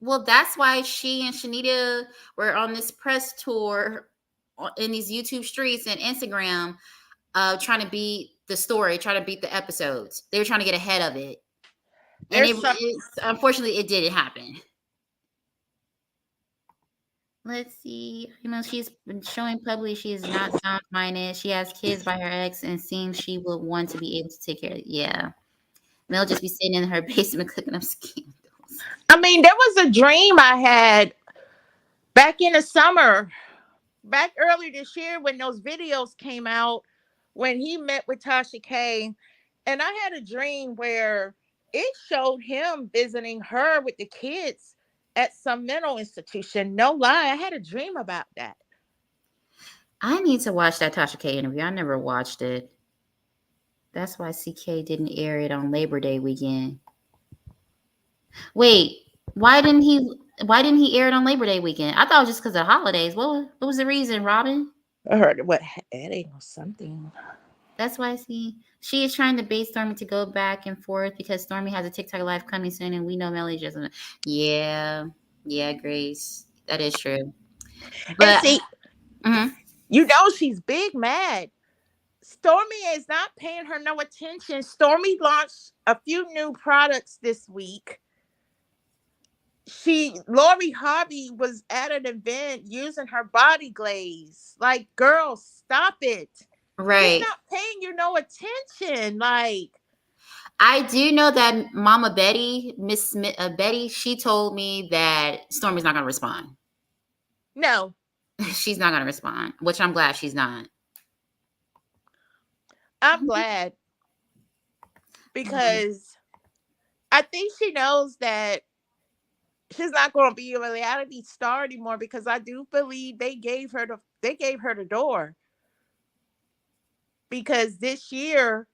Well, that's why she and Shanita were on this press tour in these YouTube streets and Instagram, trying to beat the story, trying to beat the episodes. They were trying to get ahead of it, and There's some. unfortunately it didn't happen. Let's see. You know, she's been showing publicly she is not sound minded. She has kids by her ex and seems she would want to be able to take care of it. Yeah. Mel just be sitting in her basement cooking up scandals. I mean, there was a dream I had back in the summer, back early this year when those videos came out, when he met with Tasha K. And I had a dream where it showed him visiting her with the kids at some mental institution. No lie, I had a dream about that. I need to watch that Tasha K interview. I never watched it. That's why CK didn't air it on Labor Day weekend. Wait, why didn't he? Why didn't he air it on Labor Day weekend? I thought it was just because of holidays. What was the reason, Robin? I heard what headache or something. That's why she is trying to bait Stormy to go back and forth because Stormy has a TikTok live coming soon, and we know Melly just yeah, yeah, Grace, that is true. And But see, mhm. you know she's big mad. Stormy is not paying her no attention. Stormy launched a few new products this week. Lori Harvey was at an event using her body glaze. Like, girl, stop it. She's Right. not paying you no attention. Like, I do know that Mama Betty, Miss Smith, Betty, she told me that Stormy's not going to respond. no. She's not going to respond, which I'm glad she's not. I'm glad because I think she knows that she's not going to be a reality star anymore, because I do believe they gave her the door, because this year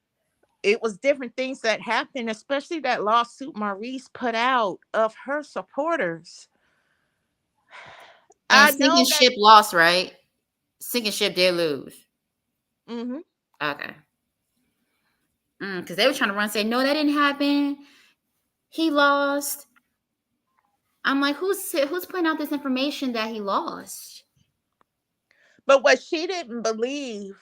it was different things that happened, especially that lawsuit Maurice put out of her supporters. And I sinking know that. ship lost, right? Sinking ship did lose. Mm-hmm. Okay. Because they were trying to run and say, no, that didn't happen. He lost. I'm like, who's putting out this information that he lost? But what she didn't believe,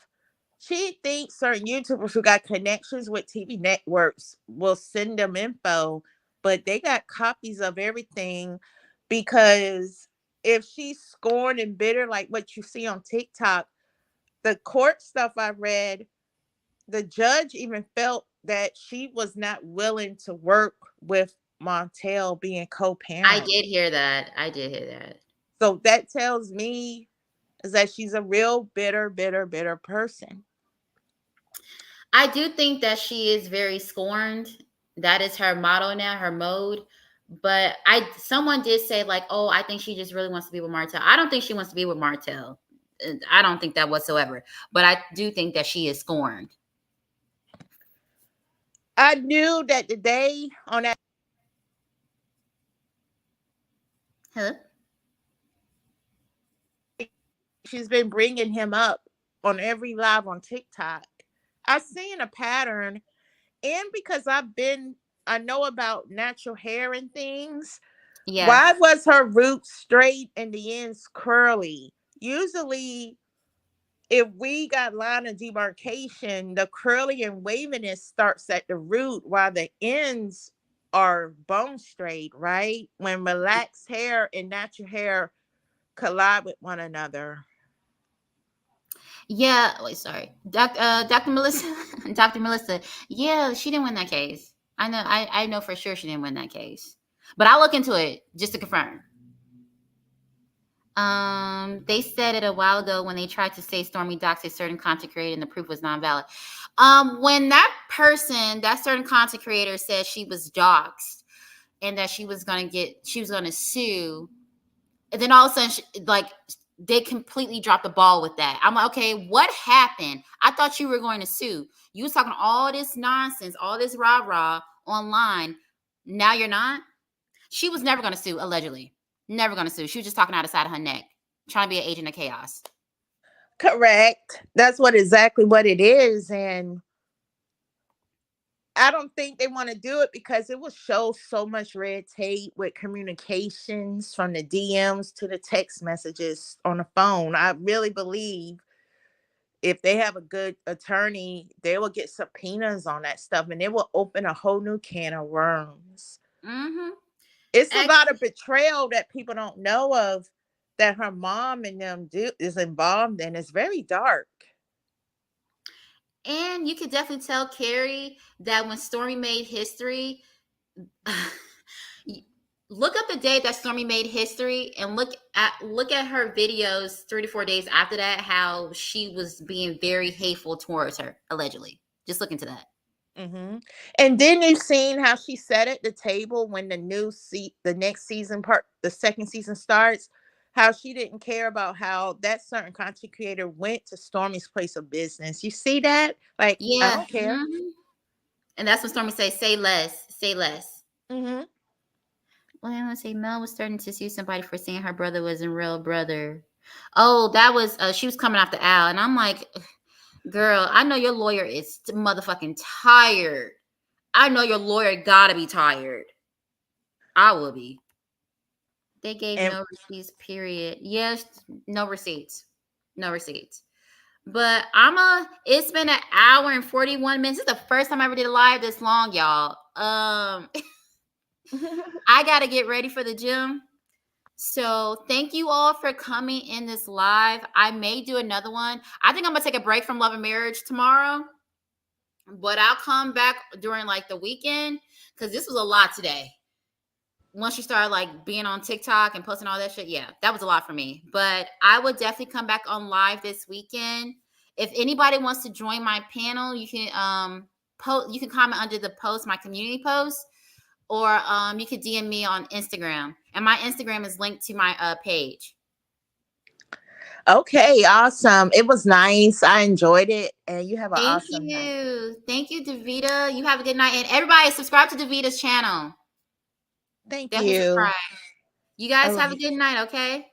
she thinks certain YouTubers who got connections with TV networks will send them info, but they got copies of everything, because if she's scorned and bitter like what you see on TikTok, the court stuff I read, the judge even felt that she was not willing to work with Montel being I co-parent. did hear that. I did hear that. So that tells me is that she's a real bitter person. I do think that she is very scorned. That is her motto now, her mode. But someone did say like, oh, I think she just really wants to be with Martell. I don't think she wants to be with Martell. I don't think that whatsoever. But I do think that she is scorned. I knew that the day on that Hello? she's been bringing him up on every live on TikTok. I've seen a pattern, and because I know about natural hair and things. Yeah. Why was her roots straight and the ends curly? Usually, if we got line of demarcation, the curly and waviness starts at the root while the ends are bone straight, right? When relaxed hair and natural hair collide with one another. Yeah. Wait, sorry. Dr. Melissa. Dr. Melissa. Yeah, she didn't win that case. I know for sure she didn't win that case. But I'll look into it just to confirm. They said it a while ago when they tried to say Stormi doxed a certain content creator and the proof was non-valid. When that person, that certain content creator, said she was doxed and that she was gonna sue, and then all of a sudden, they completely dropped the ball with that. I'm like, okay, what happened? I thought you were going to sue. You was talking all this nonsense, all this rah rah online. Now you're not. She was never going to sue, allegedly. Never going to sue. She was just talking out the side of her neck, trying to be an agent of chaos. Correct. That's exactly what it is. And I don't think they want to do it because it will show so much red tape with communications from the DMs to the text messages on the phone. I really believe if they have a good attorney, they will get subpoenas on that stuff and it will open a whole new can of worms. Mm-hmm. It's a lot of betrayal that people don't know of that her mom and them is involved in. It's very dark. And you could definitely tell Carrie that when Stormi made history, look up the date that Stormi made history and look at her videos 3 to 4 days after that, how she was being very hateful towards her, allegedly. Just look into that. Mm-hmm. And then you've seen how she sat at the table when the next season the second season starts, how she didn't care about how that certain content creator went to Stormi's place of business. You see that? Like, I Yeah. don't care. Mm-hmm. And that's when Stormi says, say less, say less. Mm-hmm. Well, I want to say Mel was starting to sue somebody for saying her brother wasn't real brother. Oh, that was, she was coming off the owl. And I'm like, girl, I know your lawyer is motherfucking tired. I know your lawyer gotta be tired. I will be. They gave And no receipts, period. Yes, no receipts. No receipts. But it's been an hour and 41 minutes. This is the first time I ever did a live this long, y'all. I gotta get ready for the gym. So thank you all for coming in this live. I may do another one. I think I'm gonna take a break from Love and Marriage tomorrow, but I'll come back during like the weekend because this was a lot today. Once you start like being on TikTok and posting all that shit, yeah, that was a lot for me. But I would definitely come back on live this weekend. If anybody wants to join my panel, you can you can comment under the post, my community post, or you could DM me on Instagram. And my Instagram is linked to my page. okay, awesome. It was nice. I enjoyed it. And you have an Thank awesome night. you. Thank you, Davita. You have a good night. And everybody subscribe to Davita's channel. Thank Definitely you. subscribe. You guys All have a right. good night, okay?